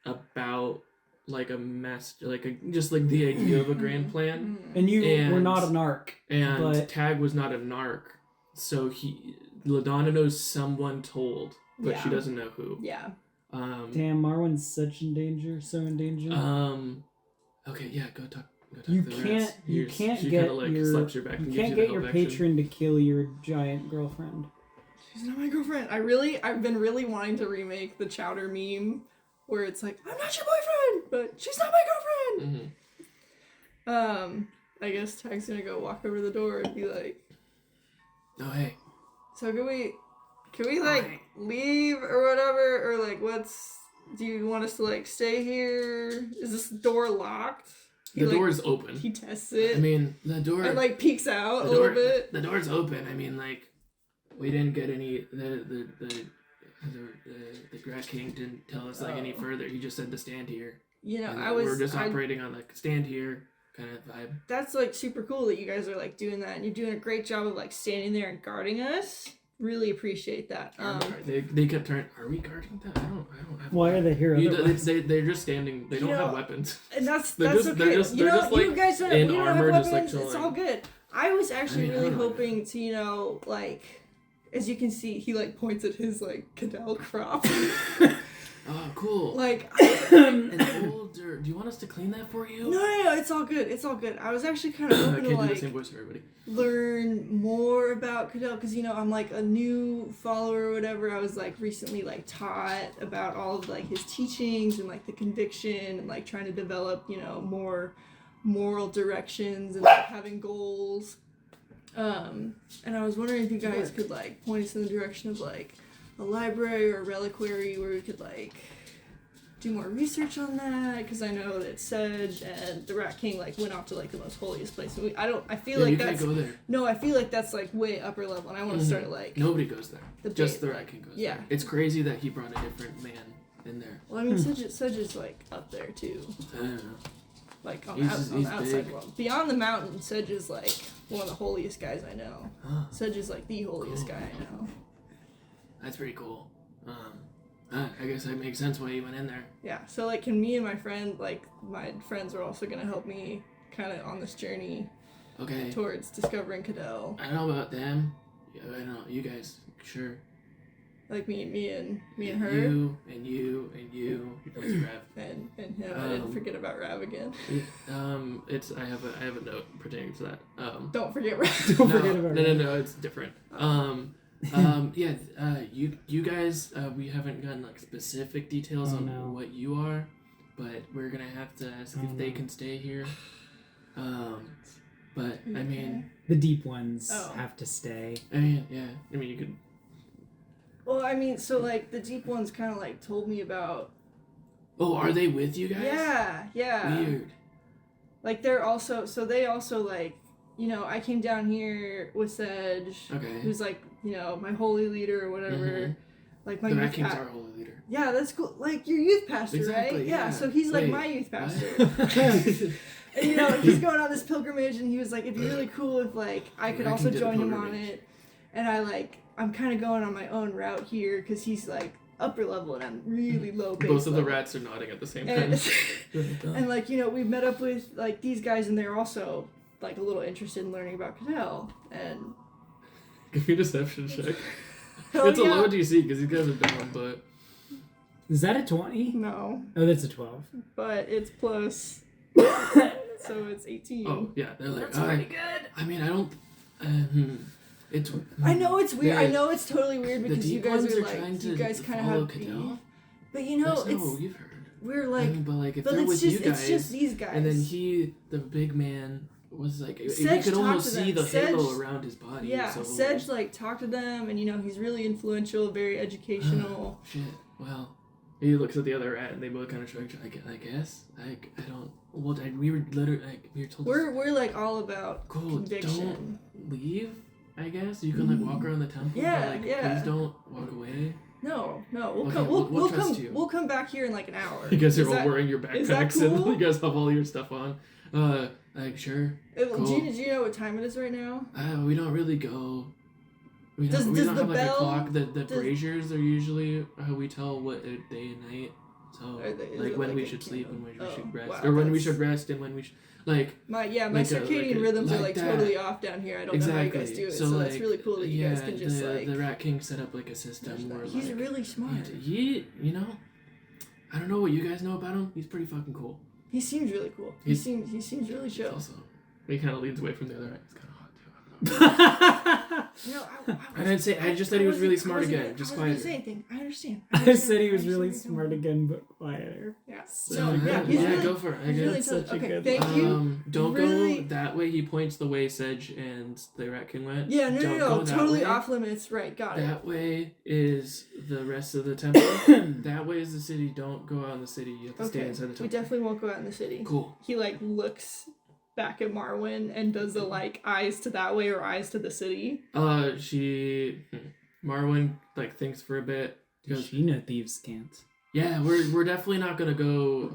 about like a master, like just like the idea of a grand plan. And you were And- not a narc. And But- Tag was not a narc, so LaDonna knows someone told, but she Yeah. doesn't know who. Yeah. Damn, Marwin's such in danger, so in danger. Okay, yeah, go talk. You to the can't- rats. you can't she get kinda, like, your- slaps your back you and can't gives get the your help action. patron to kill your giant girlfriend. She's not my girlfriend. I've been really wanting to remake the Chowder meme where it's like, I'm not your boyfriend, but she's not my girlfriend. I guess Tag's gonna go walk over the door and be like, Oh, hey. so can we like leave or whatever? Or like do you want us to like stay here? Is this door locked? The door is open. He tests it. I mean, the door... and like peeks out a the door, little bit. The door's open. I mean, like, we didn't get any... The Rat King didn't tell us, like, any further. He just said to stand here. You know, And we're just operating on, like, stand here kind of vibe. That's like super cool that you guys are like doing that, and you're doing a great job of like standing there and guarding us. Really appreciate that. They kept turning. Are we guarding that? I don't have. Why are they here? otherwise? They're just standing. They don't You know, have weapons. And that's They're okay. just- they're just, like, you guys don't, in we don't have armor, weapons. just, like, It's chilling. all good. I was actually I mean, I really don't know. hoping to, like, as you can see, he like points at his like Cadell crop. Oh, cool. like, And older. Do you want us to clean that for you? no, it's all good. It's all good. I was actually kind of I hoping can't to do the like same voice for everybody. learn more about Cadell because I'm like a new follower or whatever. I was like recently like taught about all of like his teachings and like the conviction and like trying to develop more moral directions and like having goals. And I was wondering if you guys could like point us in the direction of like a library or a reliquary where we could like do more research on that, because I know that Sedge and the Rat King like went off to like the most holiest place. And I feel like you that's can't go there. no, I feel like that's like way upper level, and I want to start like Nobody goes there. the Just ba- the Rat King goes yeah. there. It's crazy that he brought a different man in there. Well, I mean, Sedge is like up there too, I don't know. like on, He's the outside big. world. Beyond the mountain, Sedge is like one of the holiest guys I know. Huh. Sedge is like the holiest Cool. guy I know. That's pretty cool. I guess that makes sense why he went in there. Yeah, so like can me and my friend, like my friends are also gonna help me kind of on this journey Okay. towards discovering Cadell. I don't know about them. Yeah, I don't know. You guys, sure. Like me and her You and you and you. What's Rav? and him. I didn't forget about Rav again. It's I have a note pertaining to that. Don't forget Rav. Don't forget about it. No, it's different. You guys, we haven't gotten like specific details on what you are, but we're gonna have to ask if they can stay here. But I mean, The deep ones Oh. have to stay. you could. Well, I mean, so like the deep ones kind of like told me about. Oh, are they with you guys? Yeah. Weird. Like they also like I came down here with Sedge, Okay. who's like my holy leader or whatever. Mhm. Like my The Rat youth King's pa- our holy leader. Yeah, that's cool. Like your youth pastor, Exactly, right? yeah. So he's like Wait, my youth pastor. What? And he's going on this pilgrimage, and he was like, it'd be really cool if like I could I also can do the join him on pilgrimage. it. And I'm kind of going on my own route here because he's like upper level and I'm really low base Both of the level. rats are nodding at the same And, time. and like we met up with like these guys, and they're also like a little interested in learning about Cadell. And Give me a deception check. hell It's a yeah. low DC because these guys are dumb, but Is that a 20? No, Oh, that's a 12. but it's plus, so it's 18. oh yeah, they're like, That's all pretty right. good. I mean, I don't. It's. I know it's weird. Yeah. I know it's totally weird The because you deep guys ones are trying like to you guys kind of follow have Cadell. beef. But That's not what it's we've heard. we're I like, mean, but like if but they're it's with just you guys, it's just these guys. and then the big man, was like you Sedge could almost talked to see them. the Sedge- halo around his body. yeah, so Sedge like talked to them, and he's really influential, very educational. Shit. Well, he looks at the other rat, and they both kind of shrug. I guess. I don't. Well, we were literally we were told. We're like all about cool. conviction. Don't leave. I guess you can like walk around the temple. Yeah, but, like, yeah. Please don't walk away. No, we'll Okay, come. we'll We'll trust come. you. We'll come back here in like an hour. You guys are Is all that- wearing your is that backpacks and cool? you guys have all your stuff on. Like sure. Do Cool. you know what time it is right now? We don't really go. We Does don't the have like bell- a clock. The does- braziers are usually how we tell what day and night. So Is like it when like we a should sleep and when we candle? should rest, Wow, or when we that's- should rest and when we should like. My like circadian rhythms are like that. totally off down here. I don't know how you guys do it, so that's really cool that you guys can just the Rat King set up like a system where he's like, really smart. He, you know, I don't know what you guys know about him. He's pretty fucking cool. He seems really cool. He seems really chill. Also, he kind of leans away from the other. He's kind of hot too. I don't know. You know, I didn't say. I just said he was really smart wasn't again. gonna- Just I wasn't quieter. gonna say anything. I understand. I said he was I really understand smart where you're again, but quieter. coming from. Yeah. So So good. yeah, he's yeah, really, go for it. I he's really guess. Such a okay, good thank you. Don't Really- go that way. He points the way Sedge and the Rat King went. Yeah, no, Don't no, go no, that totally way. off limits. Right, got it. That way is the rest of the temple. That way is the city. Don't go out in the city. You have to stay Okay, inside the we temple. definitely won't go out in the city. Cool. He like looks back at Marwyn and does the like eyes to that way or eyes to the city. Marwyn like thinks for a bit. He goes, She no thieves can't. yeah, we're definitely not gonna go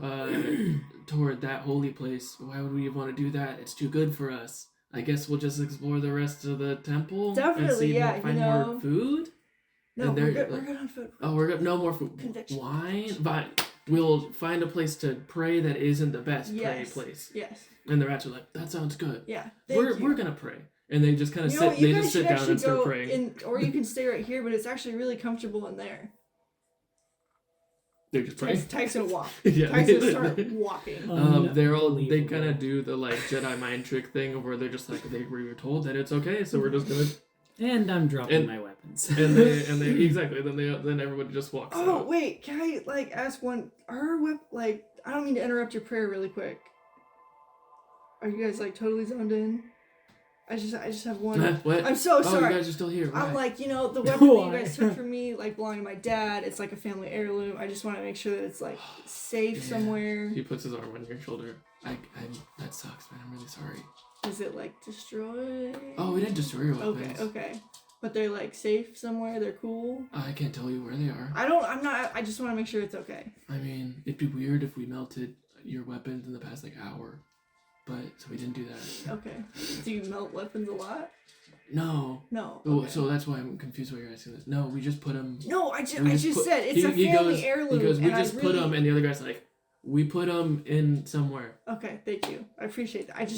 toward that holy place. Why would we want to do that? It's too good for us. I guess we'll just explore the rest of the temple. Definitely, and see yeah, more, find you know. more food. No, And we're they're, good. like- We're good on foot. Oh, we're good. No more food. Conviction. Wine. But we'll find a place to pray that isn't the best Yes. pray place. Yes. And the rats are like, that sounds good. Yeah. We're gonna pray. And they just kind of You know, sit. you They guys just should sit down actually and start go praying. in, or you can stay right here, but it's actually really comfortable in there. They're just praying. Tyson walk. Yeah. Tyson start walking. They're all they Unbelievable. kind of do the like Jedi mind trick thing where they're just like we were told that it's okay, so we're just gonna And I'm dropping And- my weapons. and they exactly then everybody just walks Oh out. wait, can I like ask one? Our like I don't mean to interrupt your prayer really quick. Are you guys like totally zoned in? I just have one. What? I'm so Oh, sorry. you guys are still here. I'm Why? like, the weapon that you Why? guys took from me, like belonging to my dad, it's like a family heirloom. I just want to make sure that it's like safe Yeah. somewhere. He puts his arm on your shoulder. That sucks, man. I'm really sorry. Is it like destroyed? Oh, we didn't destroy your weapons. Okay. But they're like safe somewhere. They're cool. I can't tell you where they are. I'm not. I just want to make sure it's okay. I mean, it'd be weird if we melted your weapons in the past like hour, but so we didn't do that. Okay. Do you melt weapons a lot? No. No. Oh, Okay. so that's why I'm confused why you're asking this. No, we just put them. No, I just said it's a he family goes, heirloom. He goes, we and just I put really... them, and the other guy's like, we put them in somewhere. Okay, thank you. I appreciate that. I was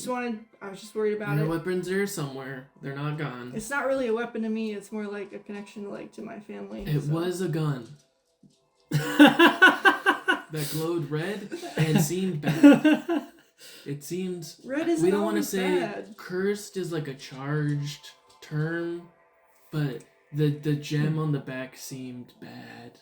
just worried about Your it. weapons are somewhere. They're not gone. It's not really a weapon to me. It's more like a connection to my family. It so. was a gun that glowed red and seemed bad. It seemed. Red isn't We don't want to always say bad. cursed is like a charged term, but the gem on the back seemed bad.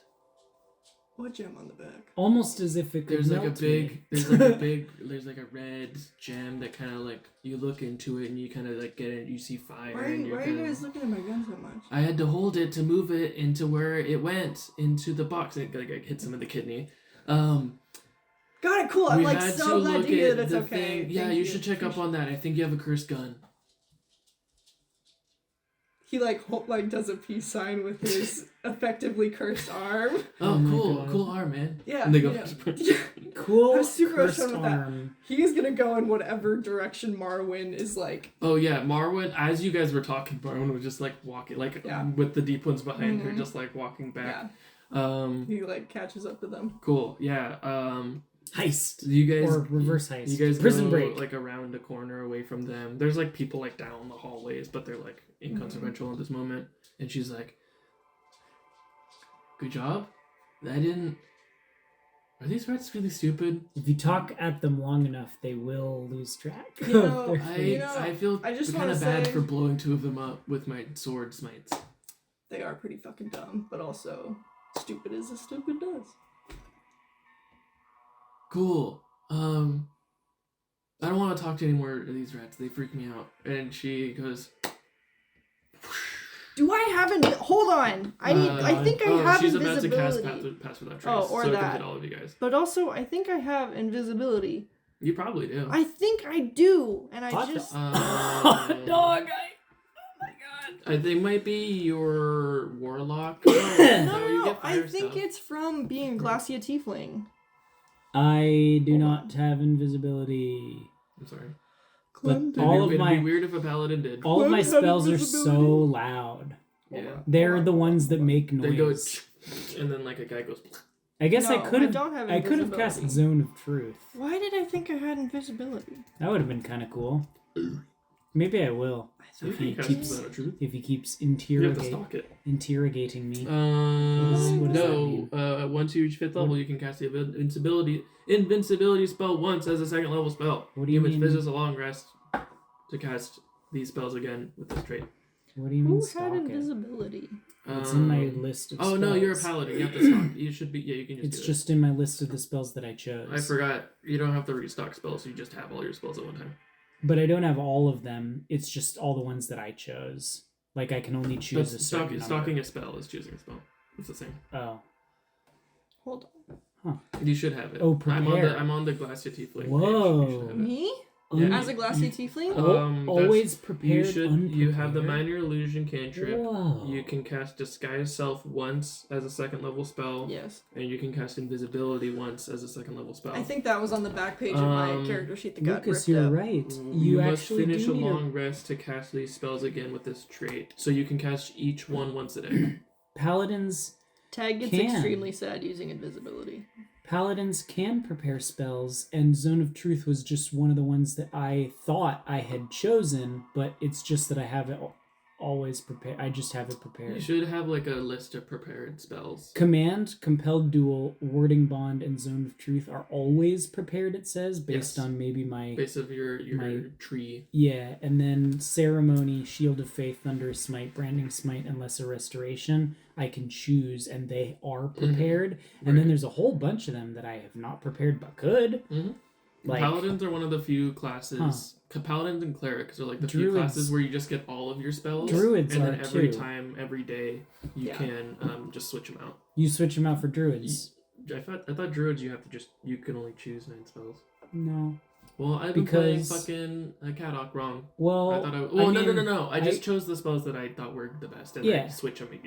What gem on the back? Almost as if it could There's like a melt me. there's like a red gem that kind of like you look into it and you kind of like get it. You see fire. Why and are you guys looking at my gun so much? I had to hold it to move it into where it went into the box. It like hits him in the kidney. Got it, cool. I'm We like had so to glad look to hear at that it's the okay. thing. Yeah, Thank you should check up on that. I think you have a cursed gun. He like does a peace sign with his effectively cursed arm. Oh, Oh my cool, God. cool arm, man. Yeah. And they go. yeah. Cool I'm super cursed upset with that. arm. He's gonna go in whatever direction Marwyn is like. Oh yeah, Marwyn. As you guys were talking, Marwyn was just like walking, like Yeah. with the deep ones behind her, Mhm. just like walking back. Yeah. He like catches up to them. Cool. Yeah. Heist. You guys Or reverse heist. You guys Prison go break. like around a corner away from them. There's like people like down the hallways, but they're like inconsequential at this moment. And she's like, "Good job. I didn't. Are these rats really stupid? If you talk at them long enough, they will lose track. You know, of their fate. I feel I just kind wanna of bad say- for blowing two of them up with my sword smites. They are pretty fucking dumb, but also stupid as a stupid does. Cool. I don't want to talk to any more of these rats. They freak me out." And she goes, Do I have an? Hold on. I think I have she's invisibility. about to cast pass without trace. Oh, or so it can that. hit all of you guys. But also, I think I have invisibility. You probably do. I think I do, and I Hot just. Dog. I think might be your warlock. No, you No, get I fire think stuff. it's from being Glacia Tiefling. I do Hold not have invisibility. I'm sorry. Clem, But all of it'd my be weird if a paladin did. all of my Clem had spells are so invisibility. loud. Yeah. They're the ones that make They go, noise. and then like a guy goes. I guess I No, could I have. don't have I could have cast invisibility. Zone of Truth. Why did I think I had invisibility? That would have been kind of cool. Maybe I will. You If he can cast keeps, Zone of Truth. if he keeps You have to stalk it. interrogating me. No. What does that mean? Once you reach 5th level, you can cast the invincibility spell once as a 2nd level spell. What do you which mean? visits a long rest to cast these spells again with this trait. What do you mean Who stalk had it? invisibility? It's in my list of Oh spells. no, you're a paladin. You have to stalk. You should be. Yeah, you can just. It's do just in my list of the spells that I chose. It. I forgot. You don't have to restock spells. You just have all your spells at one time. But I don't have all of them. It's just all the ones that I chose. Like I can only choose a certain number. Stalking a spell is choosing a spell. It's the same. Oh. Hold You should have it. Oh, prepare. I'm on the Glacia Tiefling. Whoa. Page. You should have on. it. Me? Yeah. As a glassy tiefling? Always prepared. You have the unprepared? minor illusion cantrip. Whoa. You can cast Disguise Self once as a 2nd level spell. Yes. And you can cast Invisibility once as a 2nd level spell. I think that was on the back page of my character sheet that got Lucas, ripped you're up. right. You must actually finish do a need long rest to cast these spells again with this trait. So you can cast each one once a day. Paladins Tag gets can. extremely sad using invisibility. Paladins can prepare spells, and Zone of Truth was just one of the ones that I thought I had chosen, but it's just that I have it always prepared. I just have it You prepared. should have like a list of prepared spells. Command, Compelled Duel, Warding Bond, and Zone of Truth are always prepared, it says, based Yes. on maybe my... Base of your my- tree. Yeah, and then Ceremony, Shield of Faith, Thunderous Smite, Branding Smite, and Lesser Restoration, I can choose, and they are prepared. And then there's a whole bunch of them that I have not prepared but could. Mm-hmm. Like, Paladins are one of the few classes. Paladins and clerics are like the few Druids. classes where you just get all of your spells. Druids and are then every too. time, every day, you Yeah. can just switch them out. You switch them out for druids. I thought druids you can only choose 9 spells. No. Well, I've been playing Because- fucking Caddock wrong. Well, I thought I mean, no. I just chose the spells that I thought were the best, and Yeah. I switch them each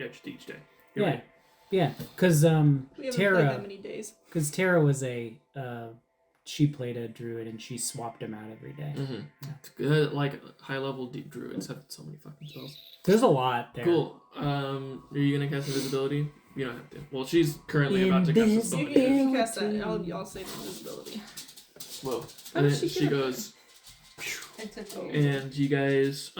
day. You're Yeah. right. Yeah, because We haven't played that Tara, many days. was a she played a druid and she swapped him out every day. Mm-hmm. It's good. Like high level deep druids have so many fucking spells. There's a lot there. Cool. Are you gonna cast invisibility? You don't have to. Well, she's currently about to cast a spell. You can cast that. I'll save invisibility. Whoa. How And did then she she get up goes, I took over. and you guys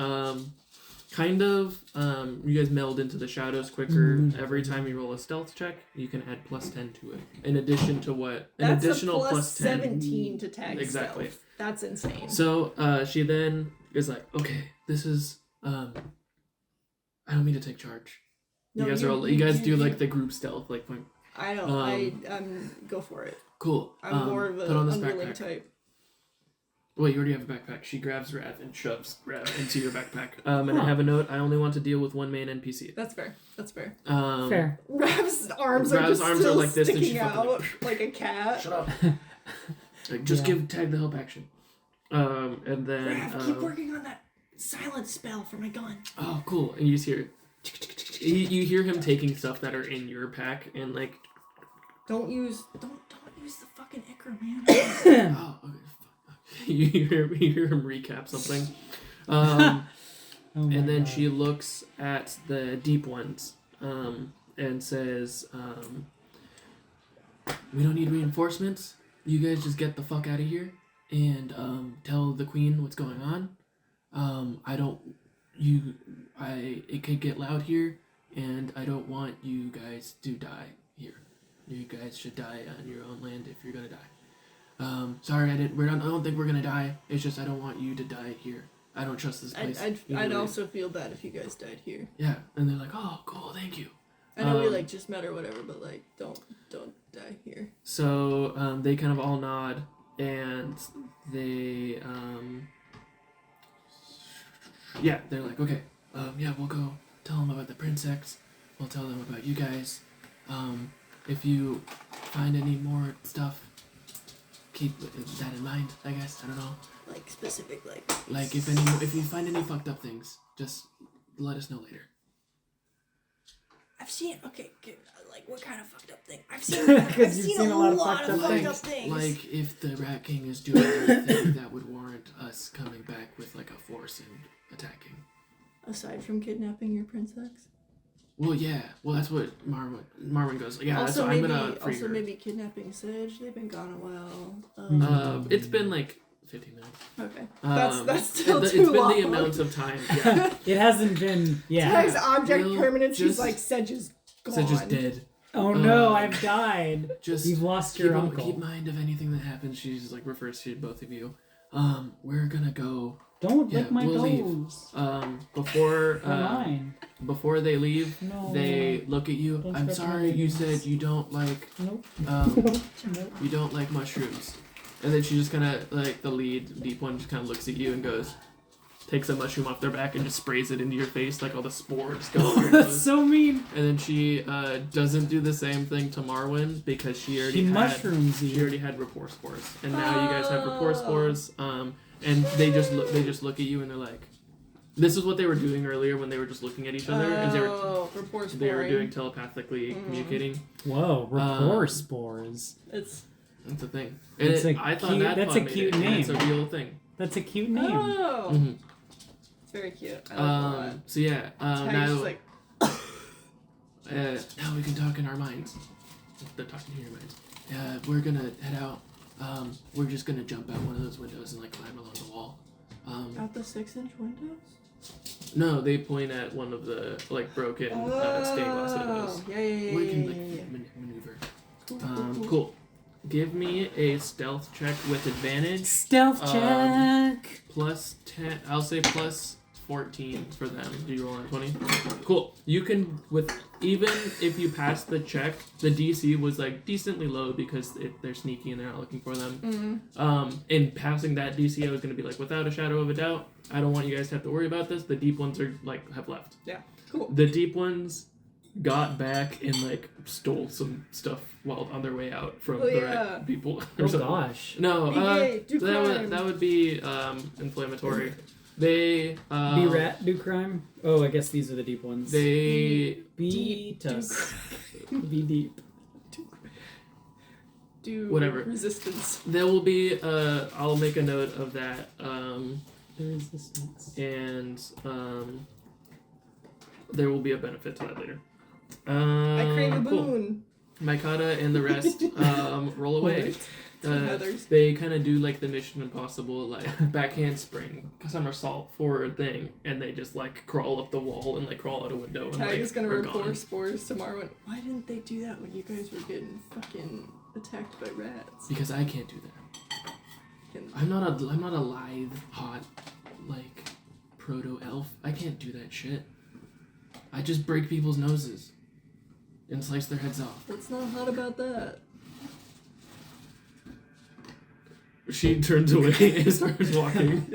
you guys meld into the shadows quicker. Every time you roll a stealth check, you can add +10 to it. In addition to what? An That's additional a plus +10. 17 to tag Exactly. stealth. That's insane. So she then is like, okay, this is I don't mean to take charge. No, You guys do like the group stealth, like I don't. Go for it. cool. I'm more of put an on this unwilling backpack. type. Wait, you already have a backpack. She grabs Rav and shoves Rav into your backpack. And I have a note. I only want to deal with one main NPC. That's fair. That's fair. Fair. Rav's arms are Rav's just arms still are like this, and sticking she fucking out like a cat. Shut up. Like, just give tag the help action. And then Rav, keep working on that silent spell for my gun. oh, cool. And you just hear you hear him taking stuff that are in your pack and like Don't use the fucking Icar, man. oh, okay. You hear him recap something. Oh my And then God. she looks at the deep ones and says, we don't need reinforcements. You guys just get the fuck out of here and tell the queen what's going on. It could get loud here, and I don't want you guys to die here. You guys should die on your own land if you're gonna die. Sorry, I don't think we're gonna die. It's just I don't want you to die here. I don't trust this place. I'd also feel bad if you guys died here. Yeah, and they're like, "Oh, cool, thank you." I know we just met or whatever, but don't die here. So they kind of all nod, and they they're like, "Okay, we'll go tell them about the Princex. We'll tell them about you guys. If you find any more stuff, keep that in mind. I guess I don't know. Like specific Like if you find any fucked up things, just let us know later." I've seen like what kind of fucked up thing? I've seen I've you've seen a lot of fucked up things. Like if the Rat King is doing anything that would warrant us coming back with like a force and attacking. Aside from kidnapping your princess. Well, yeah. Well, that's what Marwin goes. Yeah, also, I'm maybe, gonna free also her. maybe kidnapping Sedge. They've been gone a while. It's been like 15 minutes. Okay. Um, That's still it's too been long. the amount of time. Yeah. It hasn't been. Yeah. Tag's object Well, permanence. He's just- like Sedge is gone. So just dead. Oh no, I've died. Just You've lost your uncle. Keep mind of anything that happens. She's like refers to both of you. We're gonna go. Don't Yeah, lick my we'll leave. toes. Before They're mine. before they leave, No. they look at you. Don't I'm touch sorry, my you nails. said you don't like Nope. Nope. you don't like mushrooms. And then she just kind of like the lead deep one just kind of looks at you and goes, takes a mushroom off their back and just sprays it into your face like all the spores go. Up your That's nose. so mean. And then she doesn't do the same thing to Marwin because she already She had mushrooms she you. already had rapport spores, and now you guys have rapport spores. And they just look at you and they're like, this is what they were doing earlier when they were just looking at each other, and rapport they were sporing. doing telepathically communicating. Whoa, rapport spores. It's That's a thing. It's And a I thought cute- that that's pod a made cute it, and It's a name. real thing. That's a cute name. oh, Mhm. it's very cute. I like it a lot. So yeah. Tag's Now, just like, now we can talk in our minds. They're talking in your minds. We're gonna head out. We're just gonna jump out one of those windows and like climb along the wall. out the 6-inch windows. No, they point at one of the like broken stained glass windows. Yeah. We can like maneuver. Cool. Give me a stealth check with advantage. Stealth check. Plus 10. I'll say plus 14 for them. Do you roll on 20? Cool. You can, even if you pass the check, the DC was like decently low because they're sneaky and they're not looking for them. In passing that DC, I was going to be like, without a shadow of a doubt, I don't want you guys to have to worry about this. The deep ones are like, have left. Yeah. Cool. The deep ones got back and like stole some stuff while on their way out from the red people. or Oh something. gosh. No, do crime. that would be inflammatory. They Be rat, do crime. Oh, I guess these are the deep ones. They beat us. Be deep. Do Whatever. resistance. there will be I'll make a note of that The resistance. and there will be a benefit to that later. I crave a cool. boon. Maikata and the rest roll away. Others. They kind of do like the Mission Impossible like backhand spring somersault forward thing, and they just like crawl up the wall and like crawl out a window. And, Tag like, is gonna are report gone. spores tomorrow. And why didn't they do that when you guys were getting fucking attacked by rats? Because I can't do that. Can- I'm not a lithe, hot, like proto elf. I can't do that shit. I just break people's noses and slice their heads off. What's not hot about that? She turns away and starts walking.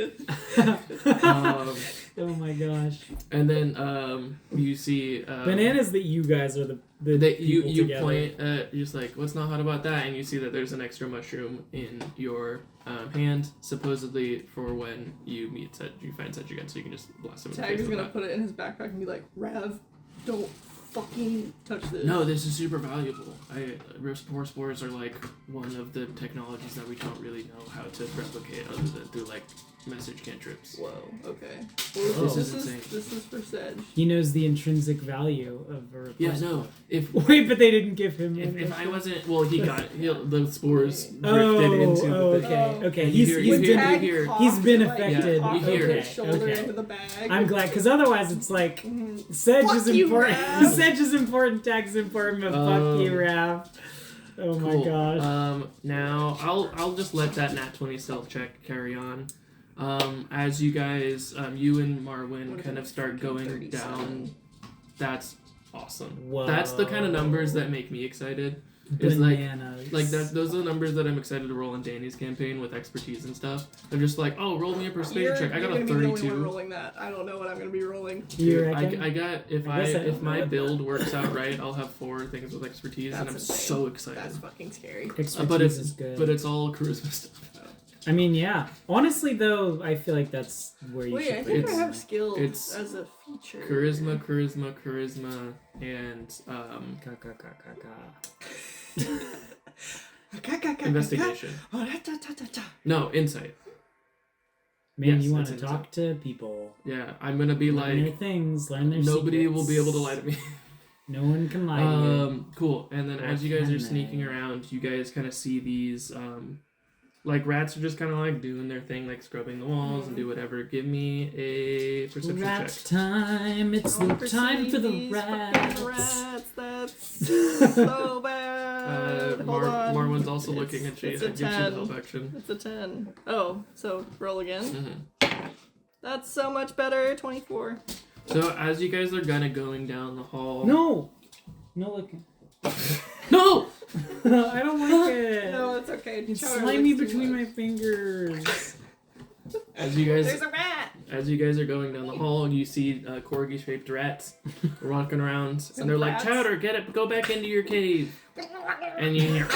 Oh my gosh. And then you see Bananas that you guys are the that people you together. point you're just like, what's not hot about that? And you see that there's an extra mushroom in your hand, supposedly for when you find Sedge again, so you can just blast him in the Tag face is with gonna that. put it in his backpack and be like, Rav, don't fucking touch this. No, this is super valuable. Rapport spores are like one of the technologies that we don't really know how to replicate other than through like message cantrips. Whoa, okay. Well, Oh. This is insane. This is for Sedge. He knows the intrinsic value of a Yeah, report. no. If Wait, but they didn't give him. if I wasn't, well, he got the spores drifted Oh, into the oh, thing. okay, Oh. okay. And He's you he's hear- been you hear- he's been Like, affected. cough You hear over it. his shoulder Okay. into the bag. I'm glad, because otherwise it's like Mhm. Sedge Fuck is you, important. Raph. Sedge is important. Tag's important, but fuck you, Raph. Oh my Cool. gosh. Now I'll just let that nat 20 stealth check carry on. As you guys, you and Marwin What kind if of start it's going 37? down. That's awesome. Whoa. That's the kind of numbers that make me excited. It's Bananas. like that. Those are the numbers that I'm excited to roll in Danny's campaign with expertise and stuff. I'm just like, oh, roll me a persuasion check. I got you're a gonna be the only one 32. rolling that. I don't know what I'm gonna be rolling. You Dude, reckon? I got if I guess I if don't my know. build works out right, I'll have 4 things with expertise, and That's I'm insane. so excited. That's fucking scary. Expertise But is good. it's all charisma stuff. I mean, yeah. Honestly, though, I feel like that's where you Wait, should I put think it. I have skills it's as a feature. Charisma, and Ka, ka, ka, ka, ka. investigation. No, insight. Man, Yes, you want that's to talk to people. Yeah, I'm gonna be Learn their like, things. Learn their nobody secrets. will be able to lie to me. No one can lie to you. Cool. And then Or as you guys can are sneaking they? around, you guys kind of see these, like rats are just kind of like doing their thing, like scrubbing the walls and do whatever. Give me a perception Rat check. time. It's the time for the rats. Rats. That's so bad. Hold on. Marwan's also looking at you. It's a Gives you the 10. help action. It's a 10. Oh, so roll again. Mm-hmm. That's so much better. 24. So as you guys are kind of going down the hall. No looking. No! I don't like it. No, it's okay. It's Chowder slimy licks too between much. my fingers. As you guys There's a rat. As you guys are going down the hall, you see corgi-shaped rats walking around, Some and they're rats. like, "Chowder, go back into your cave." And you hear,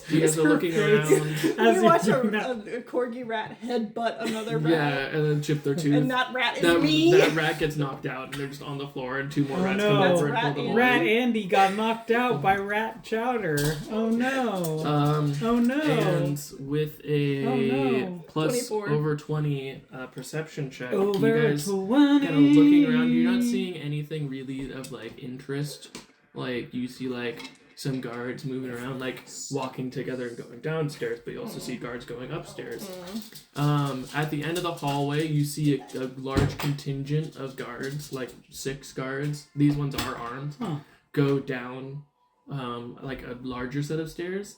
you guys are looking around. As You watch you're a, doing that. a corgi rat headbutt another rat. Yeah, and then chip their tooth. And that rat is me. That rat gets knocked out, and they're just on the floor, and 2 more Oh, rats no. come That's over and Rat pull them Andy. Rat away. Andy got knocked out by Rat Chowder. Oh no. Oh no. And with a Oh, no. plus 24. over 20 perception check, Over you guys 20. kind of looking around. You're not seeing anything really of like interest. Like you see like some guards moving around, like walking together and going downstairs, but you also see guards going upstairs. At the end of the hallway, you see a large contingent of guards, like 6 guards. These ones are armed. Huh. Go down like a larger set of stairs.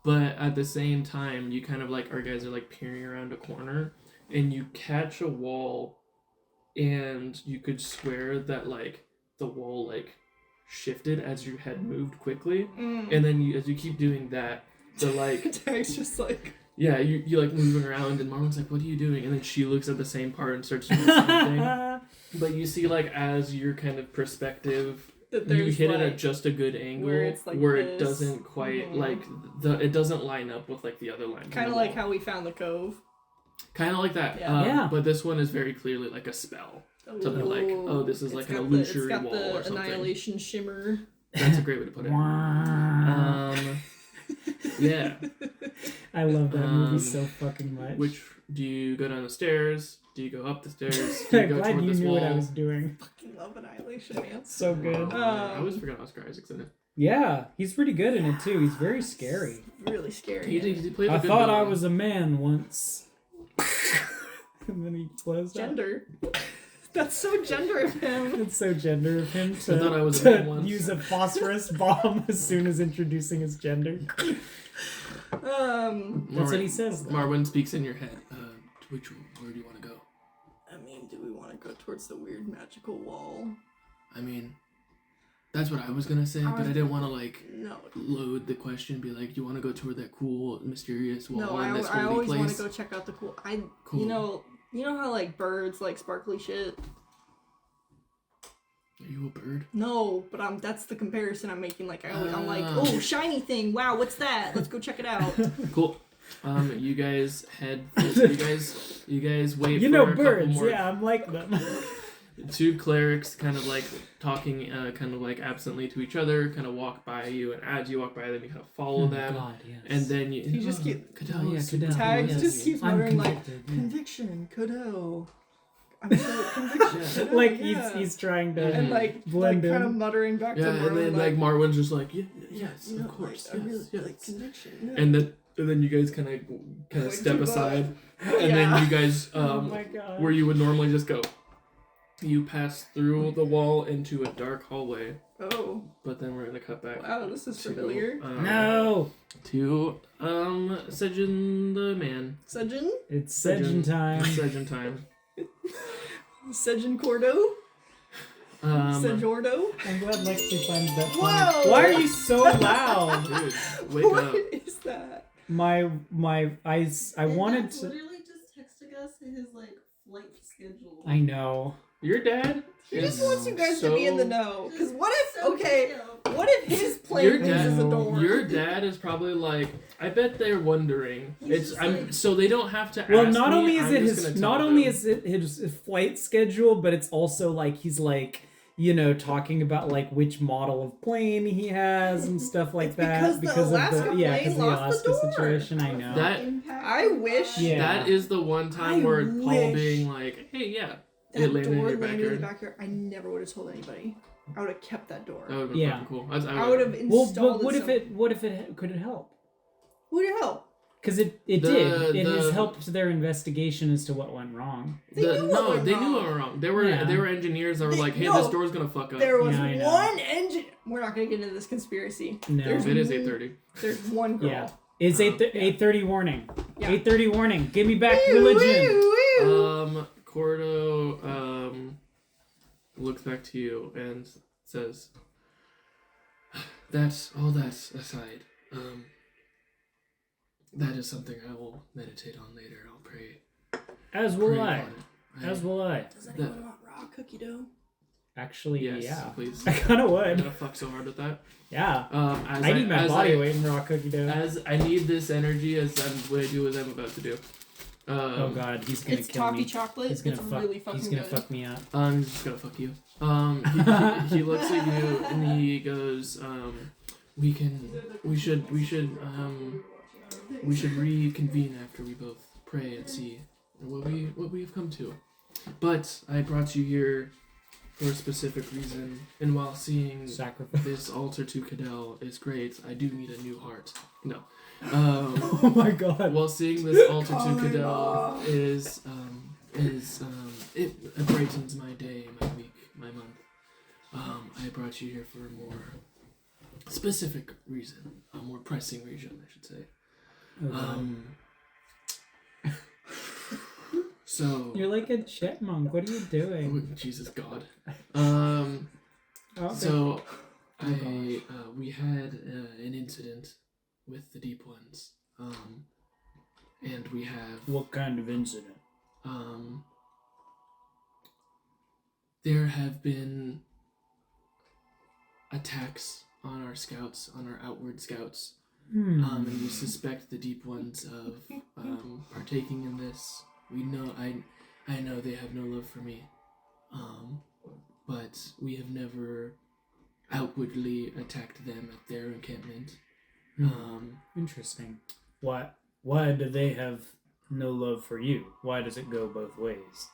But at the same time, you kind of like, our guys are like peering around a corner, and you catch a wall, and you could swear that like the wall like shifted as your head moved quickly, and then as you keep doing that, the like Derek's just like, yeah, you like moving around, and Marlon's like, "What are you doing?" And then she looks at the same part and starts doing the same thing. But you see like as your kind of perspective, that you there's hit it like, at just a good angle where it's like it this. doesn't quite Mhm. like it doesn't line up with like the other line. kind of like how we found the cove. Kind of like that. Yeah. Yeah. But this one is very clearly like a spell. Something like, oh, this is It's like an got illusory it's got wall the or something. annihilation shimmer. That's a great way to put it. Yeah. I love that movie Um, so fucking much. Which do you go down the stairs? Do you go up the stairs? Do you I'm go glad toward you this knew wall? what I was doing. Fucking love annihilation, man. So good. I always forget Oscar Isaac's in it. Yeah, he's pretty good in it too. He's very scary. Really scary. He played a I good thought I villain. was a man once. And then he blows up. Gender. That's so gender of him. It's so gender of him I thought I was a to man once. use a phosphorus bomb as soon as introducing his gender. That's what he says. Though. Marwin speaks in your head. Where do you want to go? I mean, do we want to go towards the weird magical wall? I mean, that's what I was gonna say, but I didn't want to like No. load the question and be like, "Do you want to go toward that cool, mysterious wall No, in this I holy always want place?" to go check out the cool. Cool. You know how like birds like sparkly shit. Are you a bird? No, but that's the comparison I'm making. Like I'm like, Ah. oh, shiny thing. Wow, what's that? Let's go check it out. Cool. You guys head. You guys wait. You for know a couple birds, more. yeah, I'm like them. 2 clerics kind of like talking, kind of like absently to each other, kind of walk by you, and as you walk by them, you kind of follow them, God, yes. and then you just keep- Cadell, yeah, super Cadell, cool, Tags yes. just keeps I'm muttering like convicted, yeah. conviction, Cadeau. I'm so conviction. Cadeau, Like yeah. he's trying to and like blend kind of in. muttering back Yeah, to and Marlon, then like Marwin's just like, yes, you know, of course, like, I yes, really yes. like conviction. Yeah. And then you guys kind of Like, step keep up. aside, and Yeah. then you guys Oh my god. where you would normally just go, you pass through the wall into a dark hallway, Oh, but then we're gonna cut back. wow, this is to, familiar. No! To Sejin the man. Sejin? It's Sejin time. Sejin time. Sejin Cordo? Sejordo? I'm glad Lexi finds that funny. Whoa! Why are you so loud? Dude, wake What up. is that? I wanted That's to. literally just texting us his like flight schedule. I know. Your dad? He just is wants you guys to be in the know. Because what if, So okay, chill. what if his plane Your loses a dad- door? Your dad is probably like, I bet they're wondering. He's just like- So they don't have to Well, ask not me, only is I'm it just his gonna tell not only them. is it his flight schedule, but it's also like he's like talking about like which model of plane he has and stuff like It's that because the Alaska of the plane because the lost the Alaska door. situation. I know. That I wish. Yeah. That is the one time I where Paul wish- being like, hey, yeah, It That landed in door your landed in the backyard? backyard. I never would have told anybody. I would have kept that door. That would have been Yeah. fucking cool. I would have Well, installed but what if some- could it help? Who the hell? Because it did. It has helped their investigation as to what went wrong. They knew what went they wrong. knew what went wrong. There were engineers that were like, hey, No. this door's gonna fuck up. There was Yeah, I know. one engine. We're not gonna get into this conspiracy. No. There's It is one- 8:30. There's one girl. Yeah. It's 8:30 warning. Yeah. 8:30 warning. Give me back Woo, religion. woo, woo. Cordo looks back to you and says, "That's all that aside. That is something I will meditate on later. I'll pray. As will pray I. upon it. As will I. Does anyone want raw cookie dough? Actually, Yes, yeah. please. I kind of I'm would. gonna fuck so hard with that. Yeah. As I need my as body I- weight in raw cookie dough. As I need this energy, as I'm what I do as I'm about to do. Oh god, he's gonna It's kill toffee me. chocolate. He's gonna It's fuck. really fucking He's gonna good. fuck me up. He's just gonna fuck you. He looks at you and he goes, we should reconvene after we both pray and see what we have come to. But I brought you here for a specific reason, and while seeing Sacrifice. this altar to Cadell is great, I do need a new heart. No. Oh my god. While seeing this altar to Cadell it brightens my day, my week, my month. I brought you here for a more specific reason, a more pressing reason, I should say. Oh, god. So You're like a chipmunk. What are you doing? Jesus God. Okay. So Oh, we had an incident with the Deep Ones, and we have What kind of incident? there have been attacks on our scouts, on our outward scouts, and we suspect the Deep Ones of partaking in this. We know I know they have no love for me, but we have never outwardly attacked them at their encampment. Interesting. Why do they have no love for you? Why does it go both ways?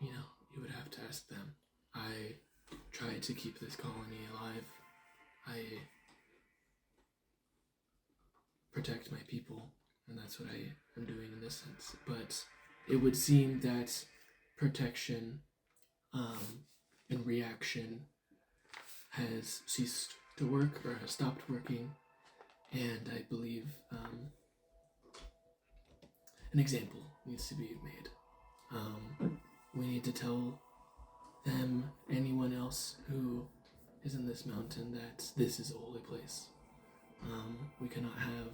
You would have to ask them. I try to keep this colony alive. I protect my people, and that's what I am doing in this sense. But it would seem that protection and reaction has ceased to work or has stopped working, and I believe an example needs to be made. We need to tell them, anyone else who is in this mountain, that this is a holy place. We cannot have,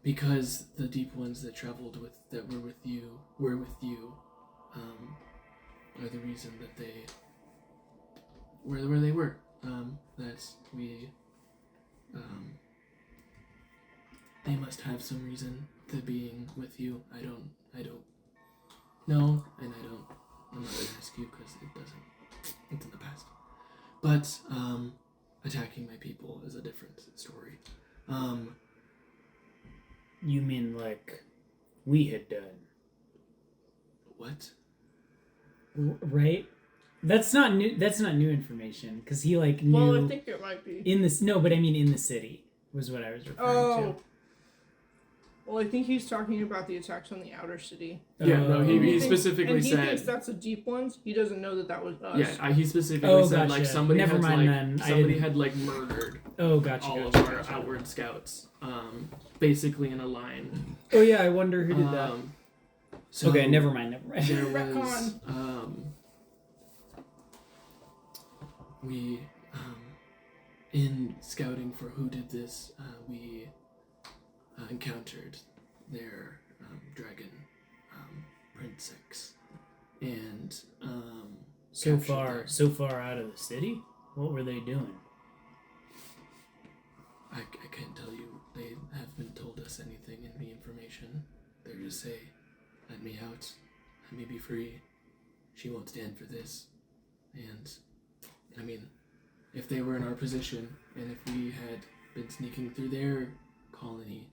because the Deep Ones that were with you, are the reason that they were where they were. That we, they must have some reason to being with you. I don't know, and I'm not gonna ask you because it's in the past. But, attacking my people is a different story. You mean like we had done? What? Right? That's not new. That's not new information because he like knew Well, I think it might be. in this. No, but I mean in the city was what I was referring Well, I think he's talking about the attacks on the outer city. to. Yeah, no, he thinks- specifically and he said. thinks that's the Deep Ones. He doesn't know that was us. Yeah, he specifically Oh, said gotcha. somebody Never had mind then. I somebody didn't- had murdered Oh, gotcha. all gotcha, of our gotcha. outward scouts, basically in a line. Oh yeah, I wonder who did that. So Okay, never mind. Never mind. There was Retcon. we in scouting for who did this, we encountered their dragon princess, and So captured far, them. out of the city. What were they doing? I can't tell you. They haven't told us anything in the information. They just say, let me out, let me be free. She won't stand for this. And, I mean, if they were in our position, and if we had been sneaking through their colony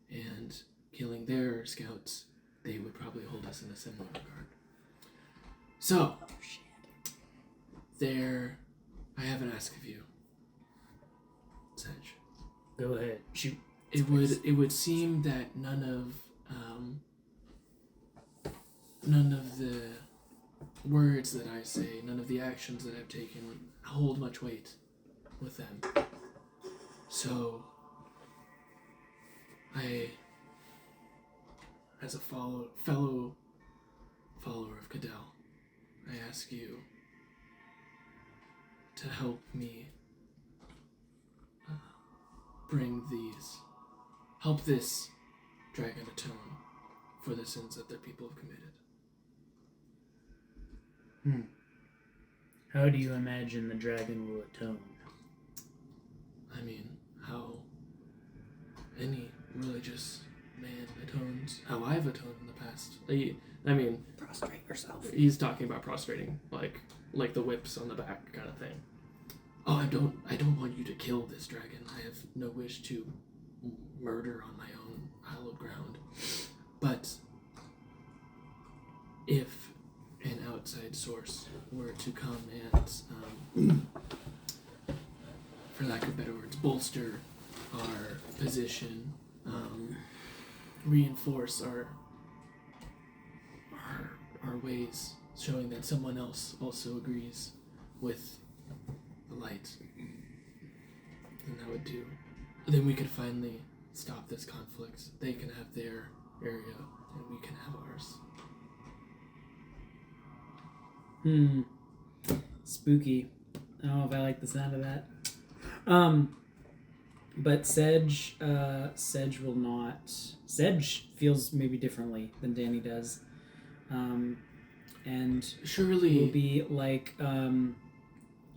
and killing their scouts, they would probably hold us in a similar regard. So, Oh shit. I have an ask of you, Sedge. Go ahead. Shoot. It would seem that none of the words that I say, none of the actions that I've taken hold much weight with them. So, I, as a fellow follower of Cadell, I ask you to help me help this dragon atone for the sins that their people have committed. How do you imagine the dragon will atone? I mean, how any religious man atones, how I've atoned in the past. I mean, Prostrate yourself. he's talking about prostrating, like the whips on the back kind of thing. Oh, I don't want you to kill this dragon. I have no wish to murder on my own hallowed ground. But if an outside source were to come and, for lack of better words, bolster our position, reinforce our ways, showing that someone else also agrees with the light, then that would do. Then we could finally stop this conflict. They can have their area, and we can have ours. Spooky. I don't know if I like the sound of that. But Sedge will not. Sedge feels maybe differently than Danny does. And Surely will be like,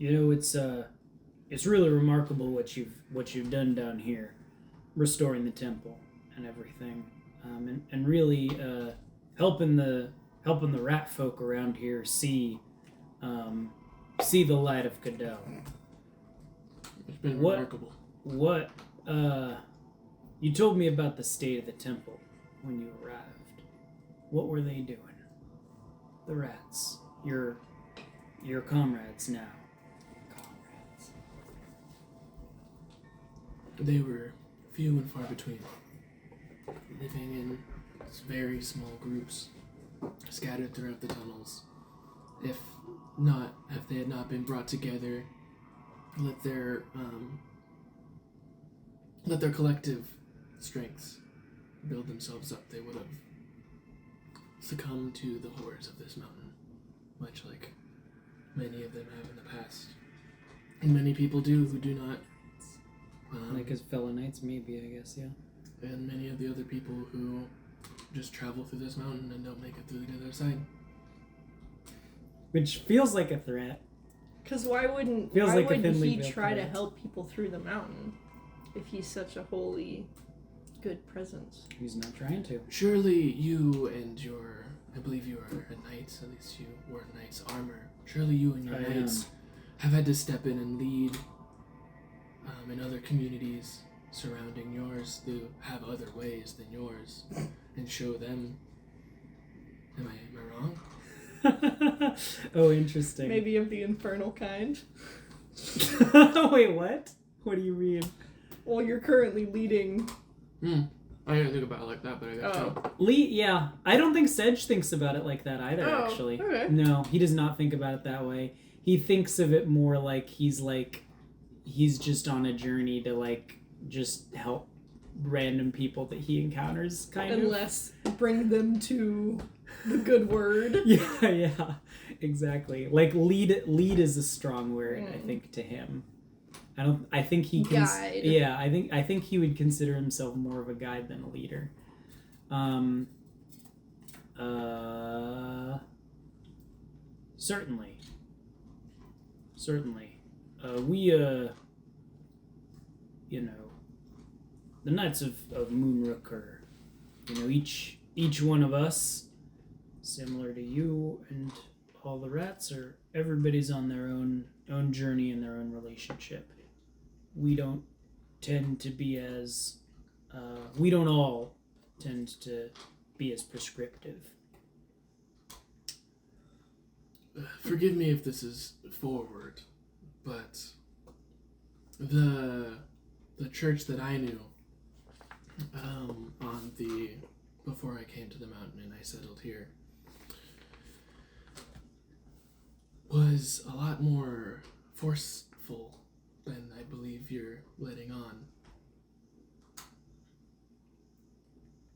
it's really remarkable what you've done down here, restoring the temple and everything, and really helping the rat folk around here see the light of Cadell. it's been What- remarkable. What you told me about the state of the temple when you arrived. What were they doing? The rats, your comrades now. Comrades. They were few and far between, living in very small groups, scattered throughout the tunnels. If they had not been brought together, let their collective strengths build themselves up, they would have succumbed to the horrors of this mountain, much like many of them have in the past. And many people do who do not. Like his fellow knights, maybe, I guess, yeah. And many of the other people who just travel through this mountain and don't make it through to the other side. Which feels like a threat. Because why wouldn't Feels like a wouldn't thinly he built try to threat. help people through the mountain if he's such a holy, good presence? He's not trying to. Surely you and I believe you are a knight, at least you wore a knight's armor. Surely you and your I knights have had to step in and lead in other communities surrounding yours who have other ways than yours and show them. Am I wrong? Oh, interesting. Maybe of the infernal kind. Wait, what? What do you mean? Well, you're currently leading. I didn't think about it like that, but I guess so. Lee, yeah. I don't think Sedge thinks about it like that either, Oh, actually. okay. No, he does not think about it that way. He thinks of it more like he's just on a journey to just help random people that he encounters, kind of. Unless bring them to the good word. Yeah, exactly. Like lead is a strong word, I think, to him. I think he Guide. Yeah, I think he would consider himself more of a guide than a leader. Certainly. We the Knights of Moonrook are, each one of us, similar to you and all the rats, everybody's on their own journey and their own relationship. We don't tend to be we don't all tend to be as prescriptive. Forgive me if this is forward, but the church that I knew before I came to the mountain and I settled here was a lot more forceful than I believe you're letting on.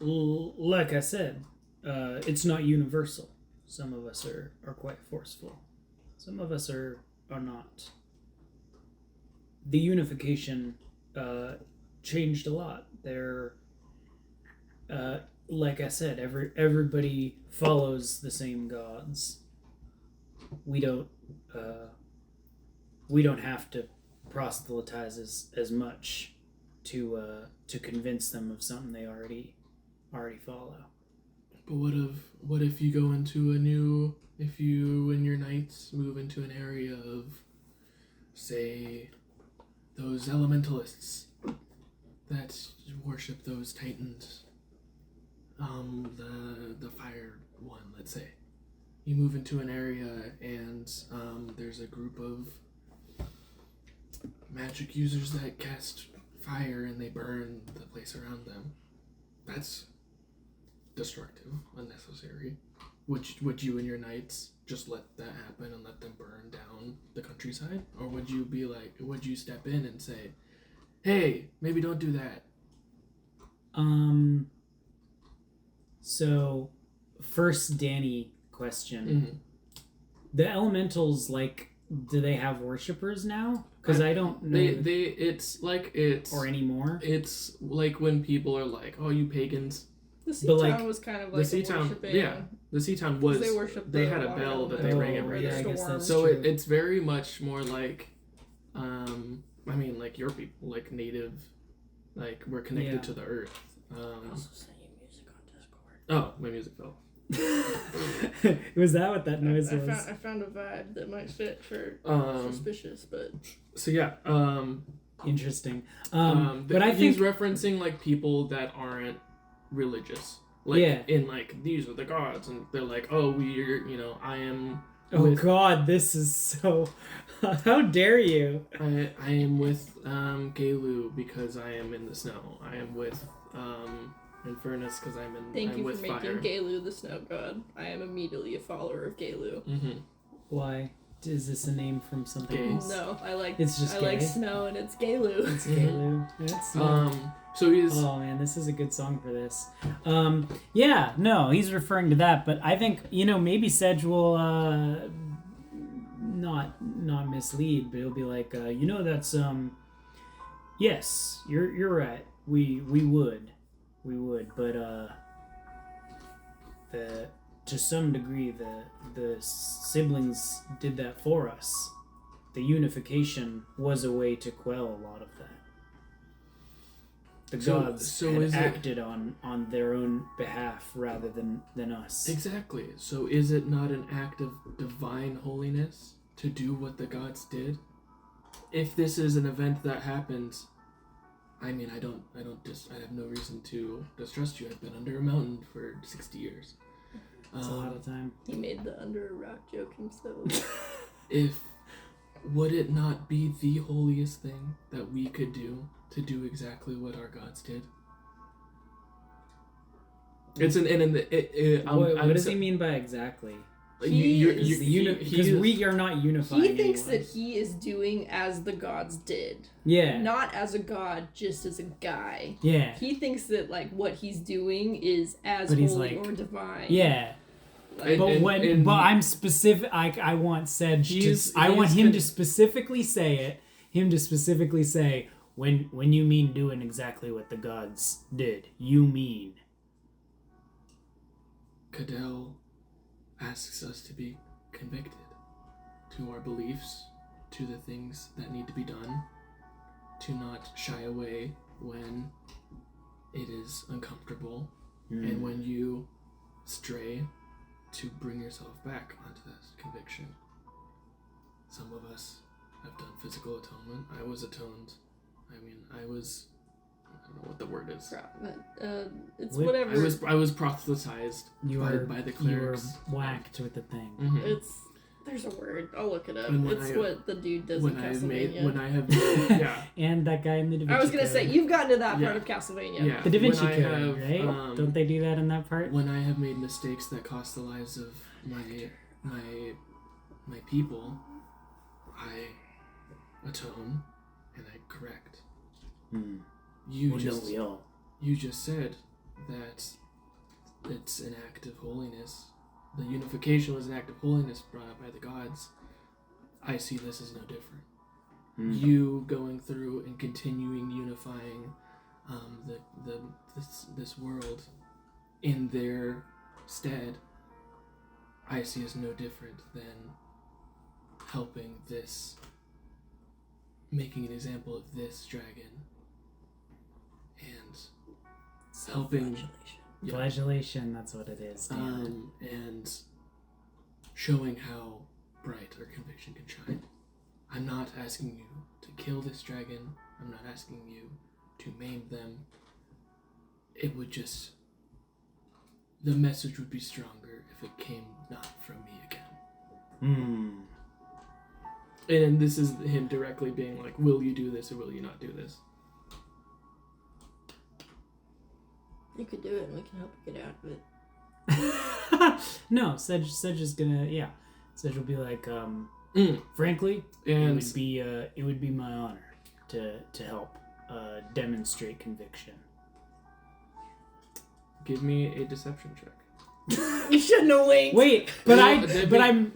Like I said, it's not universal. Some of us are quite forceful. Some of us are not. The unification changed a lot. Like I said, everybody follows the same gods. We don't have to proselytize as much to convince them of something they already follow. But what if you go into if you and your knights move into an area of, say, those elementalists that worship those titans, the fire one, let's say. You move into an area and there's a group of magic users that cast fire and they burn the place around them. That's destructive, unnecessary. Would you and your knights just let that happen and let them burn down the countryside? Or would you step in and say, hey, maybe don't do that? So, first Danny question. Mm-hmm. The elementals, do they have worshippers now? Because I don't know. Or anymore? It's like when people are like, oh, you pagans. The Sea-Town was kind of like the Sea-Town, the Sea-Town was, they had a bell that they rang every day. I guess that's so true. it's very much more like, like your people, like native, like we're connected to the earth. I also sent you music on Discord. Oh, my music fell. Was that what that noise was? I found a vibe that might fit for suspicious, but so yeah, interesting. But I think he's referencing like people that aren't religious, in like these are the gods, and they're like, oh, I am. God, this is so. How dare you? I am with Gaelu because I am in the snow. I am with Infernus because I'm with fire. Thank you for making Gaelu the snow god. I am immediately a follower of Gaelu. Mm-hmm. Why? Is this a name from something Gay. else? No, I like gay? snow and it's Gaelu. It's Gaelu. It's snow. So he's. Oh man, this is a good song for this. Yeah, no, he's referring to that, but I think maybe Sedge will not mislead, but he'll be like, that's yes, you're right. We would, but to some degree the siblings did that for us. The unification was a way to quell a lot of that. The gods acted on their own behalf rather than us. Exactly. So is it not an act of divine holiness to do what the gods did? If this is an event that happens, I mean, I have no reason to distrust you. I've been under a mountain for 60 years. That's a lot of time. He made the under a rock joke himself. Would it not be the holiest thing that we could do to do exactly what our gods did? It's what does he mean by exactly? Because we are not unified. He thinks that he is doing as the gods did. Yeah. Not as a god, just as a guy. Yeah. He thinks that what he's doing is as holy or divine. Yeah. But I'm specific. I want Sedge. I want him to specifically say it. Him to specifically say, when you mean doing exactly what the gods did, you mean. Cadell asks us to be convicted to our beliefs, to the things that need to be done, to not shy away when it is uncomfortable, and when you stray, to bring yourself back onto this conviction. Some of us have done physical atonement. I was atoned. I mean, I was don't know what the word is. It's Whip- whatever. I was proselytized You by, were by the you were clerics. whacked with the thing. Mhm. There's a word. I'll look it up. And when It's I- what the dude does when in I have Castlevania. when I have yeah. And that guy in the Da Vinci I was gonna say Code. you've gotten to that Yeah. part of Castlevania. Yeah. The Da Vinci when I Code, have, right? Don't they do that in that part? When I have made mistakes that cost the lives of my people, I atone and I correct. Hmm. You Well, just no, we all. you just said that it's an act of holiness. The unification was an act of holiness brought up by the gods. I see this as no different. Hmm. You going through and continuing unifying this world in their stead, I see as no different than helping this, making an example of this dragon, and helping, yeah, Flagellation, that's what it is. damn it. and showing how bright our conviction can shine. I'm not asking you to kill this dragon. I'm not asking you to maim them. It would just, the message would be stronger if it came not from me again. And this is him directly being like, will you do this or will you not do this? You could do it, and we can help you get out of it. No, Sedge is gonna, yeah. Sedge will be like, frankly, And it would be my honor to help demonstrate conviction. give me a deception check. You shouldn't have winked. Wait, No,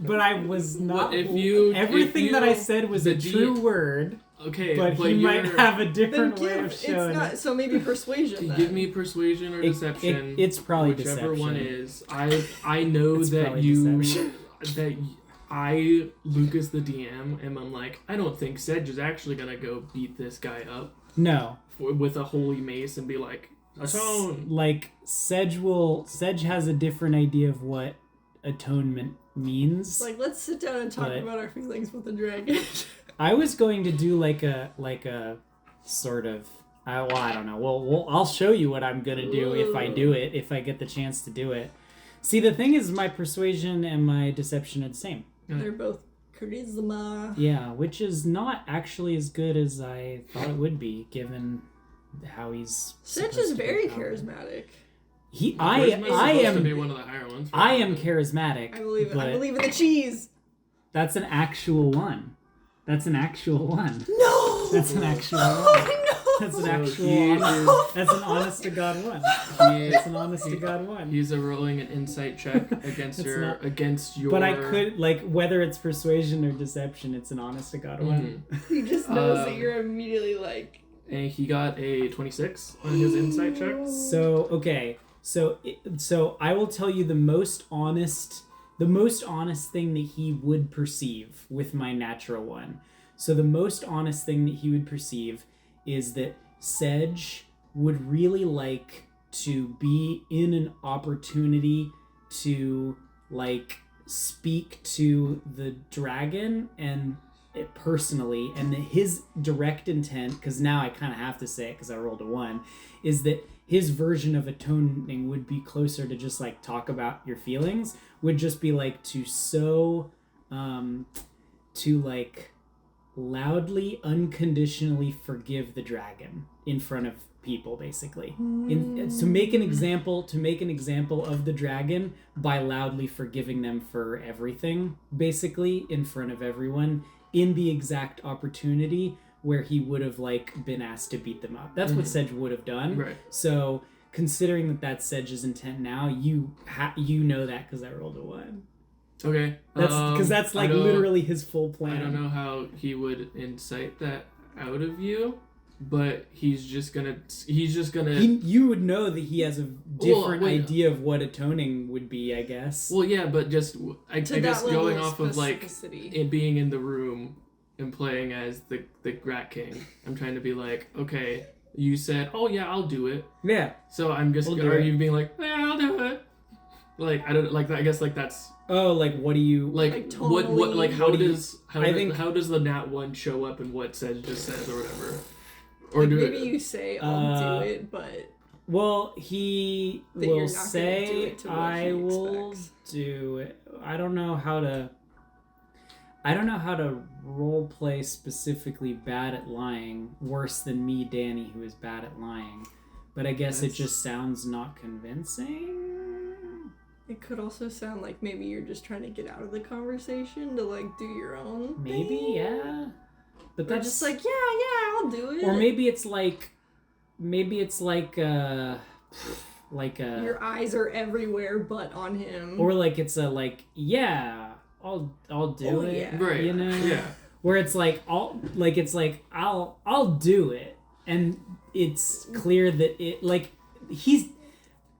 but I was not. If you- everything if that you- I said was the a true word, Okay, but he might you're- have a Then different give, way of it's showing not, it. so maybe persuasion then. Give me persuasion or deception. It's probably whichever deception. one is. I know It's that probably you deception. that I, Lucas the DM, am like, I don't think Sedge is actually gonna go beat this guy up No. with a holy mace and be like, atone. Like Sedge has a different idea of what atonement means. Like, let's sit down and talk But- about our feelings with the dragon. I was going to do like a sort of I don't know. Well, I'll show you what I'm gonna do if I do it, if I get the chance to do it. See, the thing is, my persuasion and my deception are the same. They're both charisma. Yeah, which is not actually as good as I thought it would be, given how he's. Sedge supposed is to be very powered. charismatic. I supposed to be am one of the higher ones. I am charismatic. I believe it. but I believe in the cheese. That's an actual one. That's an actual one. No! That's an actual one. Oh, no! That's an So actual. he is- That's an honest to god one. He- That's an honest to god one. He's rolling an insight check against It's your not- against your. But I could like whether it's persuasion or deception, it's an honest to god one. He just knows that Um, you're immediately like, And he got a 26 on his insight check. So okay, so I will tell you the most honest thing that he would perceive with my natural one. So the most honest thing that he would perceive is that Sedge would really like to be in an opportunity to like speak to the dragon and it personally, and that his direct intent, because now I kind of have to say it because I rolled a 1, is that his version of atoning would be closer to just like talk about your feelings, would just be like to like loudly, unconditionally forgive the dragon in front of people, basically. To make an example of the dragon by loudly forgiving them for everything, basically, in front of everyone, in the exact opportunity where he would have like been asked to beat them up. That's what Sedge would have done. Right. So, considering that that's Sedge's intent now, you know that because I rolled a 1. Okay. That's because that's like literally his full plan. I don't know how he would incite that out of you, but he's just gonna. You would know that he has a different wait. idea of what atoning would be, I guess. Well, yeah, but just I to guess that level going of off of like specificity. it being in the room and playing as the Rat King. I'm trying to be like, okay, you said, oh yeah, I'll do it. Yeah. So I'm just. We'll do Are it. you being like, yeah, I'll do it? Like I don't like. I guess like that's. Oh, like what do you Like Like, what like how what do you- does how I does, think- how does the nat 1 show up in what Sedge just says or whatever? Or like do maybe it. you say I'll do it, but Well, he That you're will not gonna do say, it to what "I he will expects." do it." I don't know how to. I don't know how to role play specifically bad at lying, worse than me, Danny, who is bad at lying. But I guess it That's- just sounds not convincing. it could also sound like maybe you're just trying to get out of the conversation to like do your own Maybe, thing. yeah. But They're that's just like, yeah, I'll do it. or maybe it's like, like your eyes are everywhere but on him. or like it's a like, yeah, I'll do Oh, it, yeah. Right. you know, Yeah. where it's like I'll do it, and it's clear that it like he's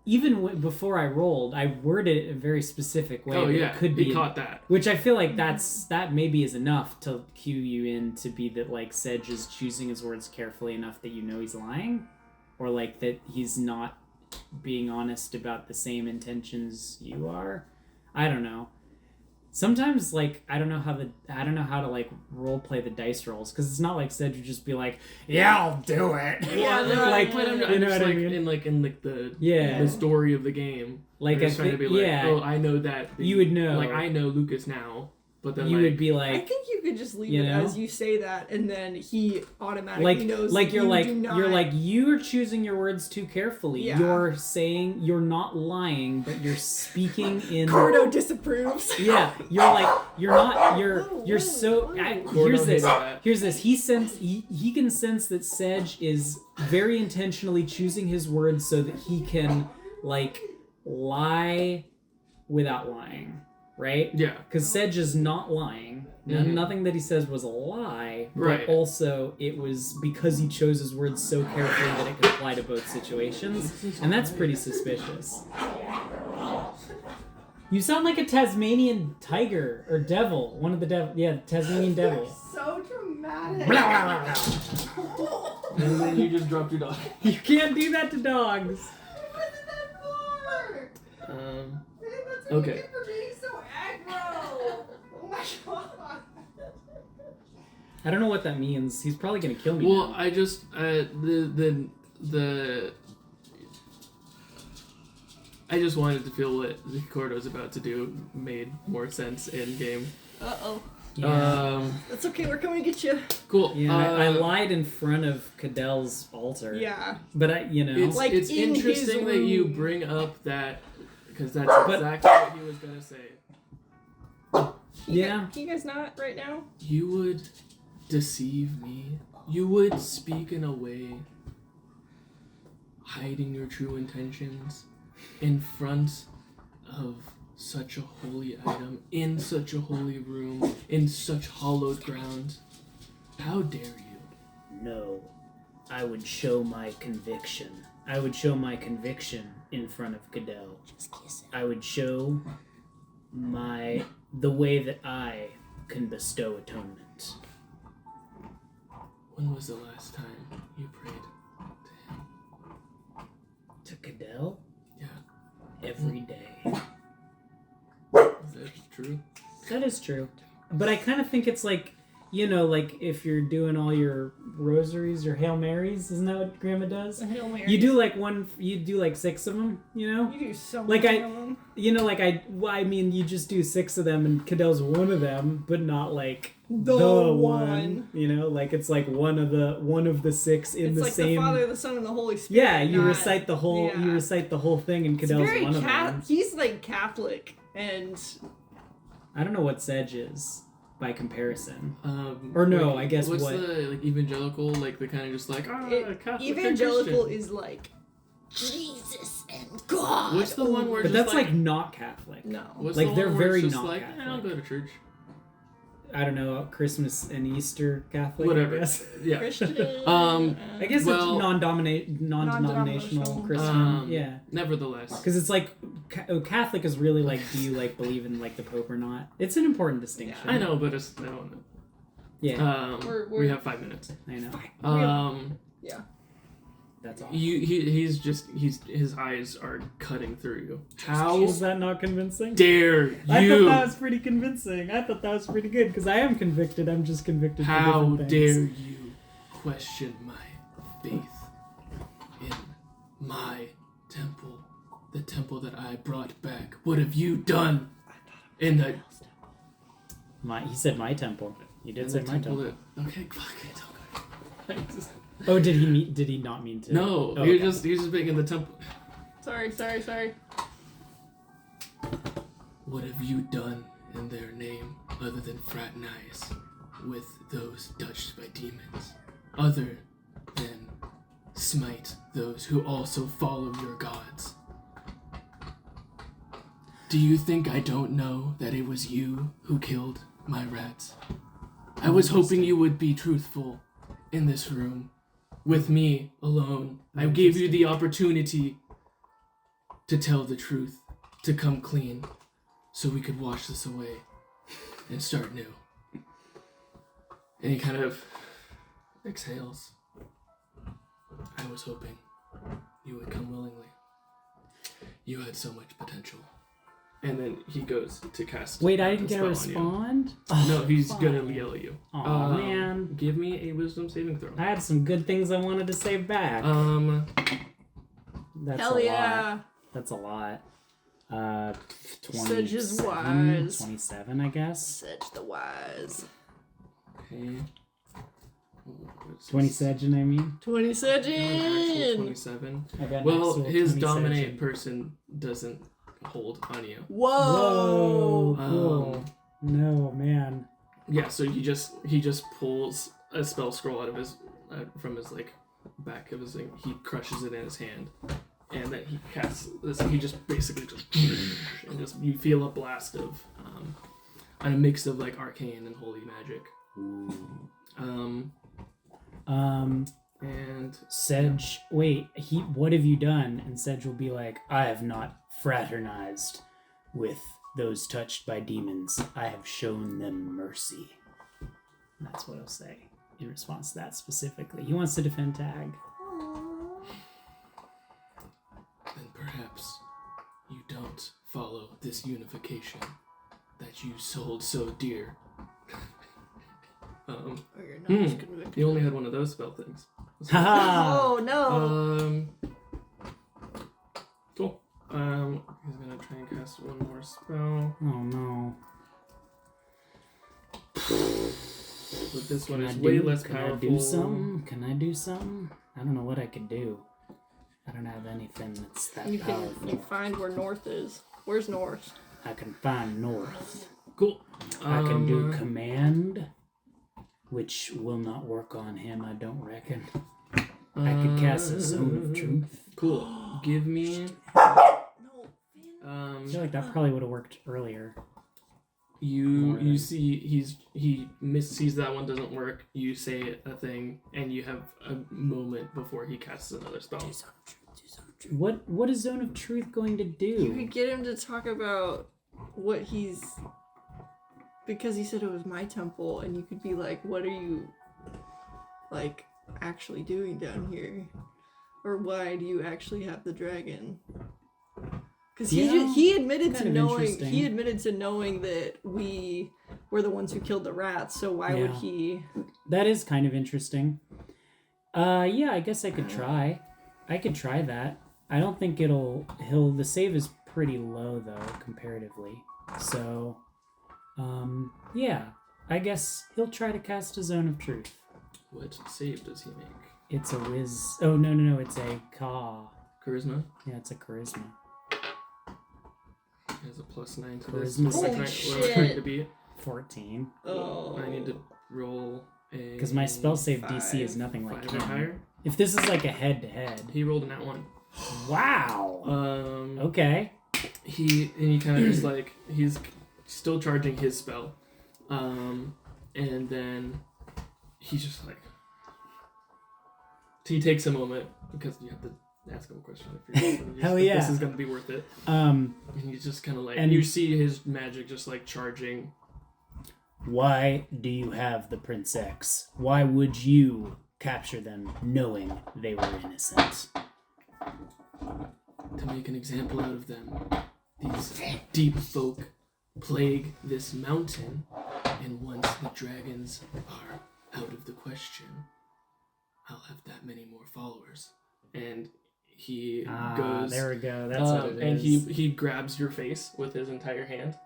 even before I rolled, I worded it in a very specific way. Oh that yeah. it could he be, caught that. which I feel like that maybe is enough to cue you in to be that like Sedge is choosing his words carefully enough that you know he's lying, or like that he's not being honest about the same intentions you are. I don't know. Sometimes like I don't know how to like role play the dice rolls, because it's not like Sedge would just be like, yeah, I'll do it. Yeah, Well, no, like but I'm you know just what I like mean? in the Yeah. the story of the game. Like You're I just trying to think, be like, yeah, oh, I know that. you would know. Like I know Lucas now, but then you like, would be I like, think you could just leave you it know? as you say that, and then he automatically knows. like that you're you like do not... you're like you're choosing your words too carefully. Yeah. You're saying you're not lying, but you're speaking in. Cordo disapproves. Yeah, you're like you're so. Gordo Here's this. hates that. Here's this. He can sense that Sedge is very intentionally choosing his words so that he can like lie without lying, right? yeah. Because Sedge is not lying. Mhm. Nothing that he says was a lie, Right. but also it was because he chose his words so carefully that it could apply to both situations, and that's pretty suspicious. You sound like a Tasmanian tiger or devil. One of the Tasmanian devil. So dramatic. And then you just dropped your dog. You can't do that to dogs. What is that for? Um. Babe, that's what Okay. you get for being so aggro. Oh my god. I don't know what that means. He's probably gonna kill me. Well, now. I just I just wanted to feel what Cordo's about to do made more sense in game. Uh-oh. Yeah. That's okay, we're coming to get you. Cool. Yeah, I lied in front of Cadell's altar. Yeah. But It's, Like, it's in interesting his that you room. bring up that because that's But- exactly what he was gonna say. Yeah. Can you guys not right now? You would deceive me. You would speak in a way hiding your true intentions in front of such a holy item, in such a holy room, in such hallowed ground. How dare you? No, I would show my conviction. I would show my conviction in front of Cadell. I would show the way that I can bestow atonement. When was the last time you prayed to him? To Cadell? Yeah. Every day. Is that true? That is true. But I kind of think it's like, like if you're doing all your rosaries or Hail Marys, isn't that what Grandma does? Hail Mary. You do like 6 of them, You do so Like many I- of them. you just do 6 of them and Cadell's one of them, but not like The one. Like it's like one of the 6 in It's the like same. the Father, the Son, and the Holy Spirit. Yeah, you not- recite the whole. yeah. You recite the whole thing, and It's Cadell's very one of them. He's like Catholic, and I don't know what Sedge is by comparison. Or no, I guess what's what- the evangelical, like the kind of just like Catholic evangelical and Christian. is like Jesus and God. What's the one where But just that's like not Catholic. No. What's like, the they're one where very it's just not like, Catholic. I'll go to church. I don't know, Christmas and Easter Catholic. Whatever. I guess. Yeah. Christian. I guess Well- it's non-denominational Non-denominational. Christian. Yeah. Nevertheless. Because it's like Catholic is really like, do you like believe in like the Pope or not? It's an important distinction. I know, but it's no. Yeah, We're- We have 5 minutes. I know. Yeah. That's all. He's his eyes are cutting through you. How Was that not convincing? dare I thought you? that was pretty convincing. I thought that was pretty good because I am convicted. I'm just convicted for How different dare things. you question my faith in my temple, the temple that I brought back. What have you done in the He said my temple. He did say my temple. Okay, fuck it. Oh, did he not mean to? No, Oh, he was just being in the temple. Sorry. What have you done in their name other than fraternize with those touched by demons? Other than smite those who also follow your gods? Do you think I don't know that it was you who killed my rats? I was hoping you would be truthful in this room with me alone. I gave you the opportunity to tell the truth, to come clean, so we could wash this away and start new. And he kind of exhales. I was hoping you would come willingly. You had so much potential. And then he goes to cast. Wait, I didn't the get a spell on respond? you. No, he's fine. gonna yell at you. Aw, man. Give me a wisdom saving throw. I had some good things I wanted to say back. That's Hell a yeah. lot. That's a lot. Sedge is 27, wise. 27, I guess. Sedge the wise. Okay. 20 Sedgen, I mean. 20 Actual Sedge. 27. I got an Well, actual his 20 dominate Sedgen. person doesn't hold on you. Whoa. Whoa, cool. No, man. Yeah, so he just pulls a spell scroll out of his from his like back of his thing. He crushes it in his hand, and then he casts this. He just basically just and just you feel a blast of a mix of like arcane and holy magic. And Sedge, wait, what have you done? And Sedge will be like, I have not fraternized with those touched by demons. I have shown them mercy. And that's what he'll say in response to that specifically. He wants to defend Tag. then perhaps you don't follow this unification that you sold so dear. Oh, you're not just convicted. He only had one of those spell things. Haha! Oh no. Cool. He's gonna try and cast one more spell. Oh no. But this one Can is I way do- less can powerful. I do something? Can I do something? I don't know what I could do. I don't have anything that's that You powerful. can find where north is. Where's north? I can find north. Cool. I can do command, which will not work on him, I don't reckon. I could cast a zone of truth. Cool. Give me. No. I feel like that probably would have worked earlier. You see he sees that one doesn't work. You say a thing, and you have a moment before he casts another spell. What is zone of truth going to You do? could get him to talk about what he's... Because he said it was my temple, and you could be like, what are you, like, actually doing down here? Or why do you actually have the dragon? Because Yeah, he admitted kind to of knowing interesting. he admitted to knowing that we were the ones who killed the rats. So why would Yeah. he? That is kind of interesting. Yeah, I guess I could try. I could try that. I don't think the save is pretty low though, comparatively. So, yeah, I guess he'll try to cast a zone of truth. What save does he make? It's a whiz. Oh, no, it's a Ka. Charisma. Yeah, it's a charisma. He has a +9 to this. Charisma. What am I Holy trying shit. to beat? 14. Oh, I need to roll a. Because my spell save DC is 5. nothing like 5 or him. higher. If this is like a head-to-head. He rolled an @1. Wow! Okay. He kind of just like he's still charging his spell, and then he's just like he takes a moment because you have to ask him a question if Hell if yeah. this is gonna be worth it. Um, And he's just kind of like And- you see his magic just like charging. why do you have the Prince X? Why would you capture them knowing they were innocent? To make an example out of them. These deep folk plague this mountain, and once the dragons are out of the question, I'll have that many more followers. And he Ah, goes. there we go. That's what it and is. he grabs your face with his entire hand,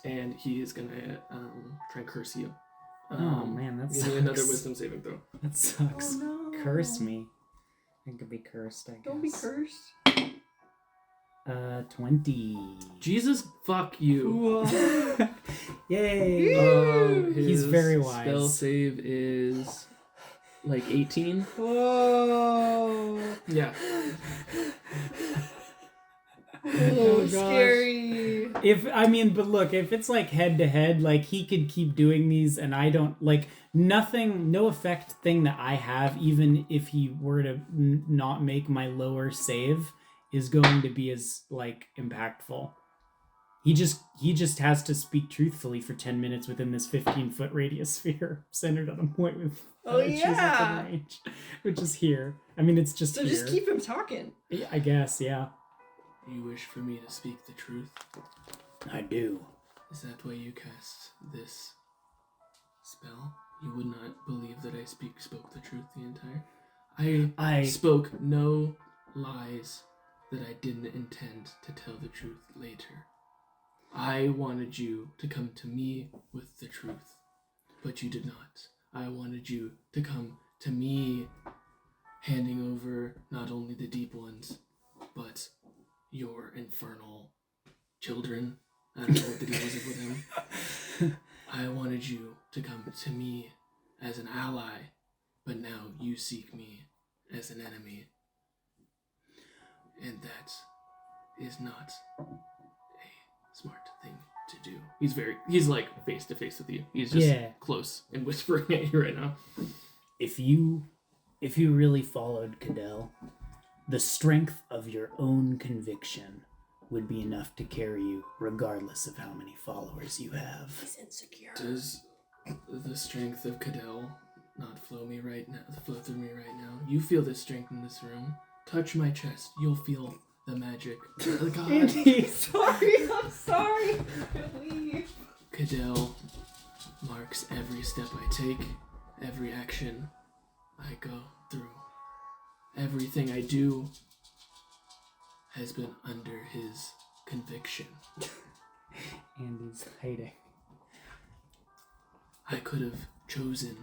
and he is gonna try and curse you. Oh, man, that give me another sucks. wisdom saving throw. That sucks. Oh no. Curse me. I could be cursed, I guess. Don't be cursed. 20. Jesus, fuck you. Yay! He's His very wise. Spell save is like 18. Whoa. Yeah. Oh, gosh. scary. But look, if it's like head to head, like he could keep doing these and I don't, like, nothing, no effect thing that I have, even if he were to not make my lower save, is going to be as, like, impactful. He just has to speak truthfully for 10 minutes within this 15-foot radius sphere centered on a point with choose yeah. within range, which is here. I mean, it's just So here. just keep him talking. Yeah, I guess, yeah. You wish for me to speak the truth? I do. Is that why you cast this spell? You would not believe that I spoke the truth the entire... I spoke no lies that I didn't intend to tell the truth later. I wanted you to come to me with the truth, but you did not. I wanted you to come to me handing over not only the deep ones, but your infernal children. I don't know what the deal was with him. I wanted you to come to me as an ally, but now you seek me as an enemy. And that is not a smart thing to do. He's like face to face with you. He's just close and whispering at you right now. If you really followed Cadell, the strength of your own conviction would be enough to carry you regardless of how many followers you have. He's insecure. Does the strength of Cadell not flow through me right now? You feel the strength in this room. Touch my chest. You'll feel the magic. God. Andy, I'm sorry. Leave. Cadell marks every step I take, every action I go through. Everything I do has been under his conviction. Andy's hiding. I could have chosen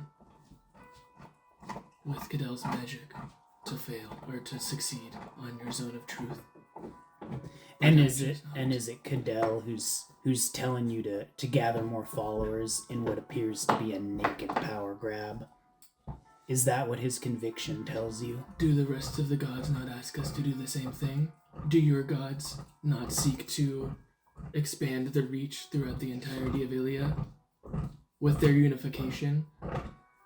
with Cadell's magic to fail or to succeed on your zone of truth. And is it Cadell who's telling you to gather more followers in what appears to be a naked power grab? Is that what his conviction tells you? Do the rest of the gods not ask us to do the same thing? Do your gods not seek to expand the reach throughout the entirety of Ilia with their unification?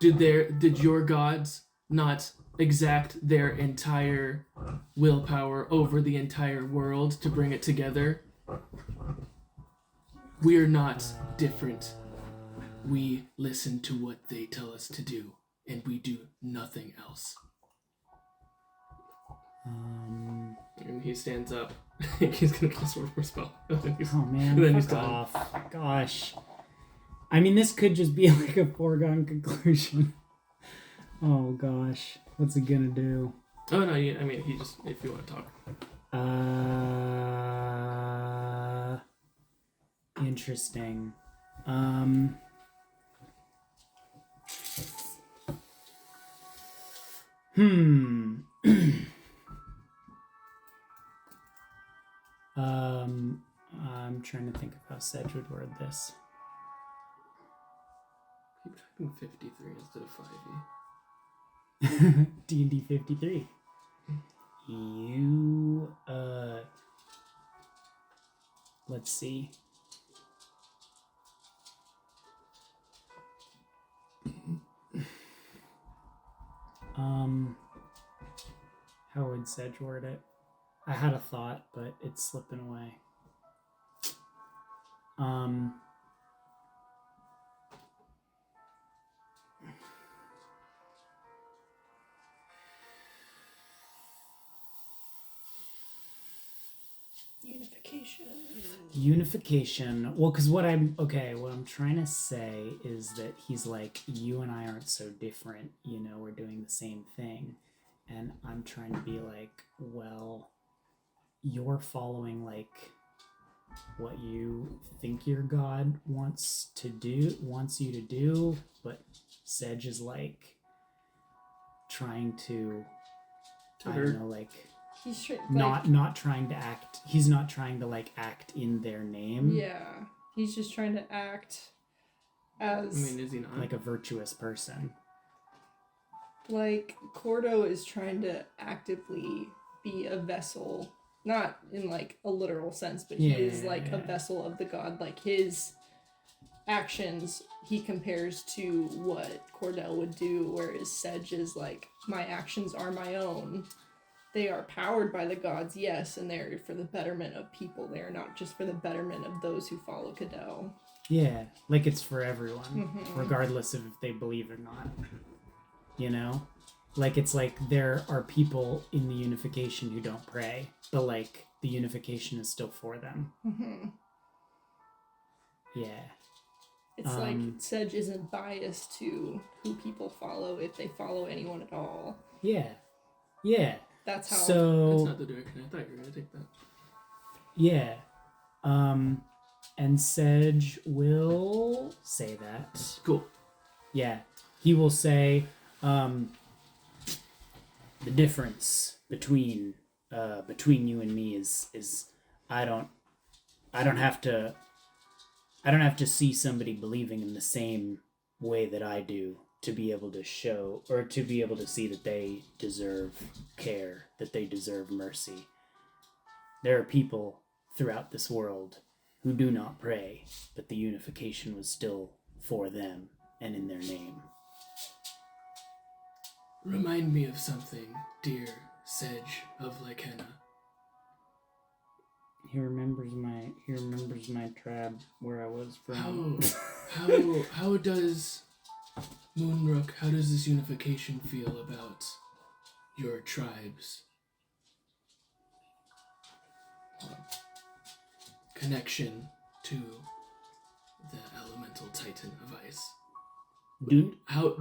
Did your gods not exact their entire willpower over the entire world to bring it together? We are not different. We listen to what they tell us to do, and we do nothing else. And he stands up. He's gonna cast one more spell. Oh man, he's fuck done. off. Gosh. I mean, this could just be like a foregone conclusion. Oh gosh. What's he gonna do? Oh no, he just, if you want to talk. Interesting. I'm trying to think of how Sedge would word this. Keep typing 53 instead of 5e. D&D 53. You, let's see. How would Sedge word it? I had a thought, but it's slipping away. Unification. Unification. Well, because what I'm trying to say is that he's like, you and I aren't so different. You know, we're doing the same thing, and I'm trying to be like, well, you're following like what you think your god wants you to do, but Sedge is like trying to, I don't know, like. He's Not trying to act. He's not trying to like act in their name. Yeah, he's just trying to act as. I mean, is he not? Like a virtuous person. Like Cordo is trying to actively be a vessel, not in like a literal sense, but he is like a vessel of the god. Like his actions, he compares to what Cordell would do, whereas Sedge is like, my actions are my own. They are powered by the gods, yes, and they're for the betterment of people. They are not just for the betterment of those who follow Cadell. Yeah, like it's for everyone, regardless of if they believe or not. You know? Like it's like there are people in the unification who don't pray, but like the unification is still for them. Mm-hmm. Yeah. It's like Sedge isn't biased to who people follow if they follow anyone at all. Yeah. Yeah. That's how. So that's not the direction I thought you were gonna take that. Yeah. And Sedge will say that. Cool. Yeah. He will say, the difference between you and me is I don't have to see somebody believing in the same way that I do to be able to show or to be able to see that they deserve care, that they deserve mercy. There are people throughout this world who do not pray, but the unification was still for them and in their name. Remind me of something, dear Sedge of Lycanna. He remembers my tribe where I was from. How does Moonrook, how does this unification feel about your tribe's connection to the elemental titan of ice? Are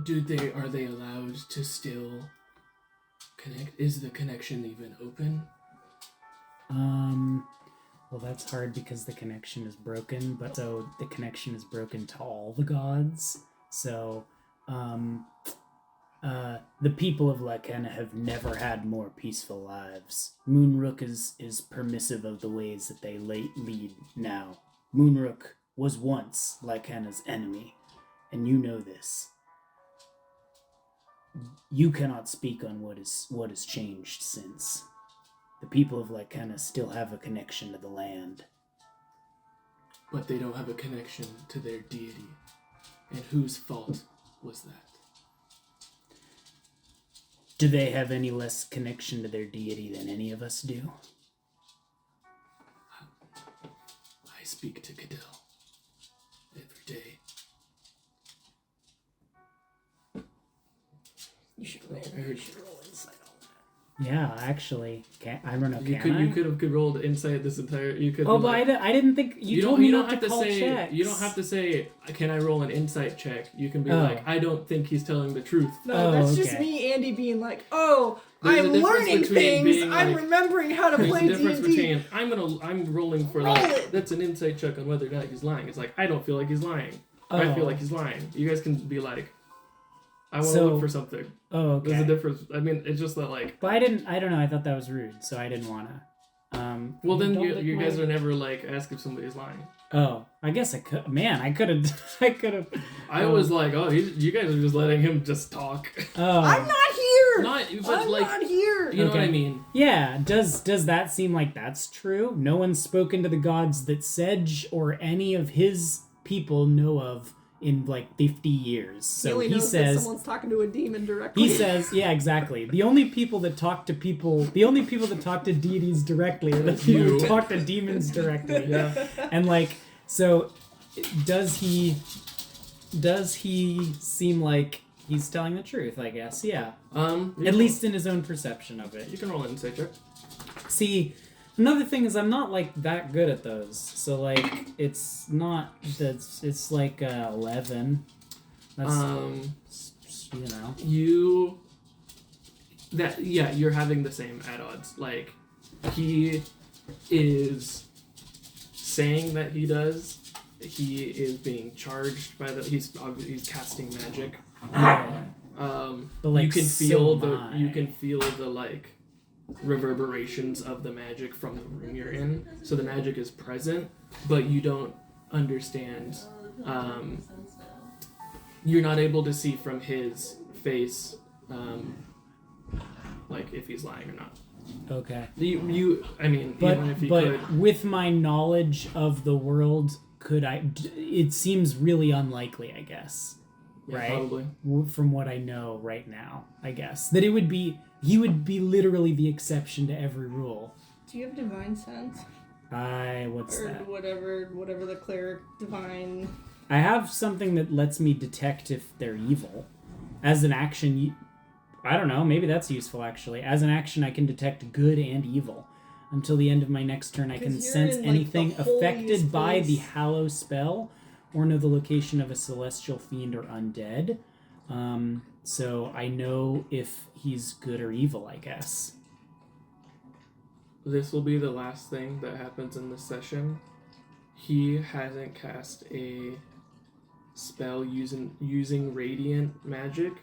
they allowed to still connect? Is the connection even open? Well, that's hard because the connection is broken, but so the connection is broken to all the gods. So, the people of Lycanna have never had more peaceful lives. Moonrook is permissive of the ways that they lead now. Moonrook was once Lycanna's enemy, and you know this. You cannot speak on what has changed since. The people of Lycanna still have a connection to the land. But they don't have a connection to their deity. And whose fault was that? Do they have any less connection to their deity than any of us do? I speak to Cadell every day. You should roll insight on Yeah, actually, I don't know. You could roll the insight this entire. You could. Oh, but I didn't think you told me not to call checks. You don't have to say, "Can I roll an insight check?" You can be like, "I don't think he's telling the truth." No, that's just me, Andy, being like, "Oh, There's a I'm difference learning between things. being I'm like- remembering how to There's play a difference D&D." between I'm rolling for Roll like it. that's an insight check on whether or not he's lying. It's like I don't feel like he's lying. I feel like he's lying. You guys can be like, I want to look for something. Oh, okay. There's a difference. I mean, it's just that like. But I don't know. I thought that was rude, so I didn't want to. Well, then don't you lick guys my- are never like ask if somebody's lying. Oh, I guess I could. Man, I could have. I was like, oh, you guys are just letting him just talk. Oh, I'm not here. But I'm not here. You know what I mean? Yeah. Does that seem like that's true? No one's spoken to the gods that Sedge or any of his people know of in like 50 years. So he only knows that someone's talking to a demon directly. He says, yeah, exactly. The only people that talk to deities directly are the people who talk to demons directly. Yeah. And like, so does he seem like he's telling the truth, I guess? Yeah. At least in his own perception of it. You can roll an insight check. See, Another thing is I'm not like that good at those. So like it's not that's it's like 11. That's you know. You're having the same at odds. Like he is saying that he does. He is being charged by he's casting magic. Yeah. But like you can feel so the like reverberations of the magic from the room you're in. So the magic is present, but you don't understand. You're not able to see from his face, like if he's lying or not. Okay. Even if you could. With my knowledge of the world, it seems really unlikely, I guess. Yeah, right? Probably. From what I know right now, I guess. That he would be literally the exception to every rule. Do you have divine sense? What's or that? Whatever the cleric divine. I have something that lets me detect if they're evil. As an action, I don't know, maybe that's useful actually. As an action, I can detect good and evil. Until the end of my next turn, I can sense anything affected by the Hallow spell or know the location of a celestial fiend or undead. So I know if he's good or evil, I guess. This will be the last thing that happens in this session. He hasn't cast a spell using radiant magic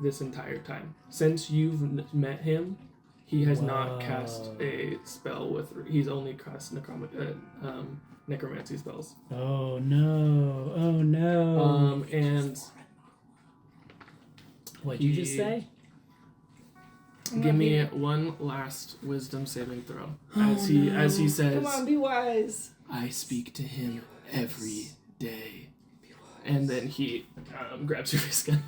this entire time. Since you've met him, he has not cast a spell with... He's only cast necromancy spells. Oh no. And... What'd you just say? Give me one last wisdom saving throw. As he says... Come on, be wise. I speak to him every day. And then he grabs your face gun.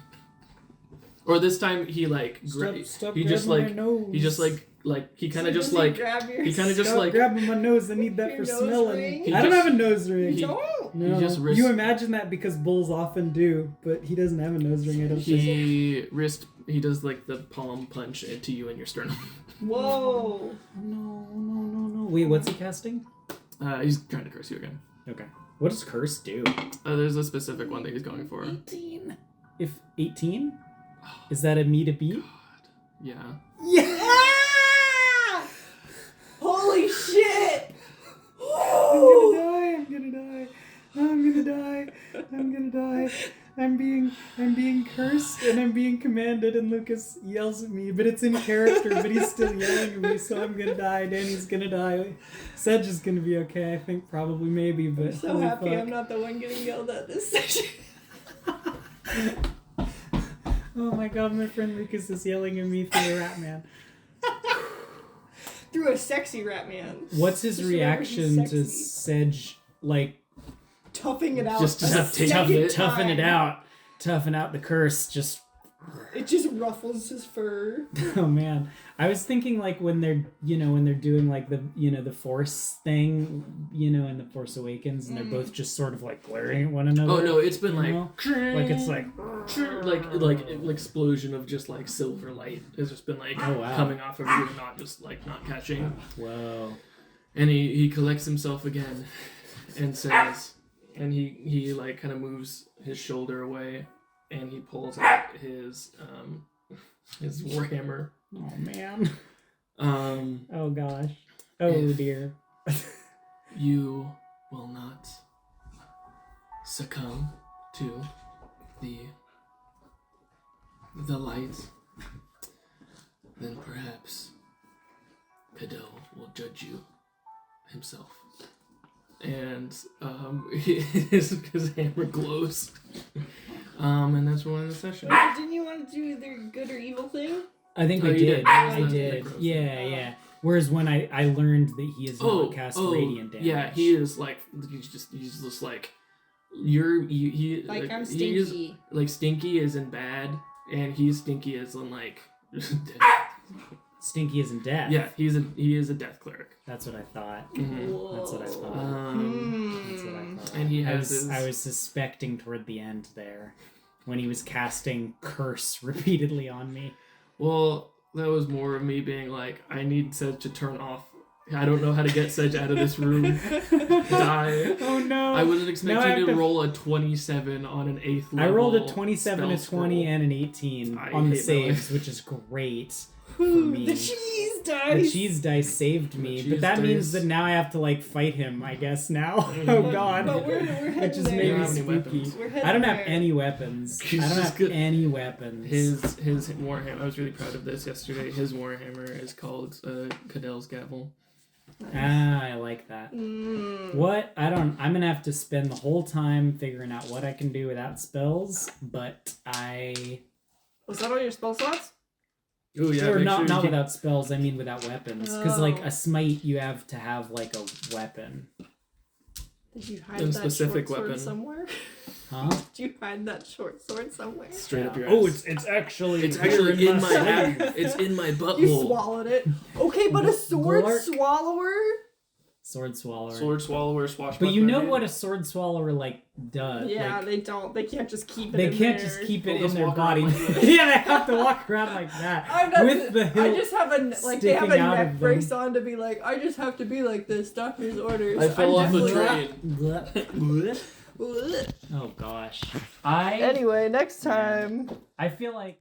Or this time he like Stop he just grabbing like my nose. he just like he kind of just Does he like grab your he kind of just Stop like grabbing my nose. I need that Your for nose smelling. ring? I don't just- have a nose ring. he- Don't. No, he just wrist- you imagine that because bulls often do, but he doesn't have a nose ring. I don't think. he does like the palm punch into you in your sternum. Whoa. No. Wait, what's he casting? He's trying to curse you again. Okay. What does curse do? There's a specific one that he's going for. 18. If 18? Is that a me to beat? Yeah. Yeah! Holy shit! I'm gonna die. I'm being cursed and I'm being commanded, and Lucas yells at me, but it's in character, but he's still yelling at me, so I'm gonna die. Danny's gonna die. Sedge is gonna be okay, I think, probably, maybe, but I'm so holy happy fuck. I'm not the one getting yelled at this session. Oh my god, my friend Lucas is yelling at me through a rat man. Through a sexy rat man. What's his Just remember he's reaction to sexy. Sedge, like, Toughing it out. Just a tough second toughen it time. out, toughen out the curse, just... It just ruffles his fur. Oh man, I was thinking like when they're doing like the Force thing, in the Force Awakens, and they're both just sort of like glaring at one another. Oh no, it's been like like it's like like explosion of just like silver light has just been like Oh, wow. coming off of you and not just like not catching. whoa. And he collects himself again and says, and he like kind of moves his shoulder away and he pulls out his warhammer. Oh man. Um, Oh gosh. Oh If- dear. you will not succumb to the light, then perhaps Cadeau will judge you himself. And his hammer glows. And that's one of the session. Wait, didn't you want to do their good or evil thing? I think Oh, we you did. did. I Yeah, did. necros. Yeah. Whereas when I learned that he is not cast radiant damage. Yeah, he is like he's just like he Like, I'm he is- stinky. like stinky is in bad, and he's stinky as in like Stinky isn't death. yeah, he is a death cleric. That's what I thought. Mhm. Whoa. That's what I thought. That's what I thought. And he I has was, his... I was suspecting toward the end there when he was casting curse repeatedly on me. Well, that was more of me being like, I need to turn off I don't know how to get Sedge out of this room. Die. Oh no! I wasn't Now I expecting have to to- roll a 27 on an 8th level. I rolled a 27, a spell 20, scroll. and an 18 I on the hate my life. saves, which is great for Ooh, me. the cheese The dice. cheese dice saved me, The but cheese that means dice. that now I have to like fight him, I guess now. Mhm. Oh But- god. But we're It heading just there. made You don't me have any spooky. weapons. We're heading I don't have there. any weapons. He's I don't just have good. any weapons. His Warhammer, I was really proud of this yesterday. His Warhammer is called Cadell's Gavel. Ah, I like that. Mm. What? I'm gonna have to spend the whole time figuring out what I can do without spells, but Was that all your spell slots? Oh yeah, or make not sure not you without spells, I mean without weapons. Because like Oh. a smite you have to have like a weapon. Did you hide And that specific short weapon. sword somewhere? Huh? Did you hide that short sword somewhere? straight up your ass. Oh, it's actually It's here actually in my sleeve. it's in my You butthole. swallowed it. Okay, but a sword Glark. swallower? Sword swallower. Sword swallower, swashbuckler. But you know dude. what a sword swallower like does? Yeah, like, they don't. They can't just keep it they in can't there. just keep They'll it in just their walk body. around like this. Yeah, they have to walk around like that. I'm not, with the hilt. I just have a like they have a sticking out neck of brace them. on to be like I just have to be like this. Doctor's orders. I fell off a Blech. train. Blech. Oh gosh. Anyway, next time. I feel like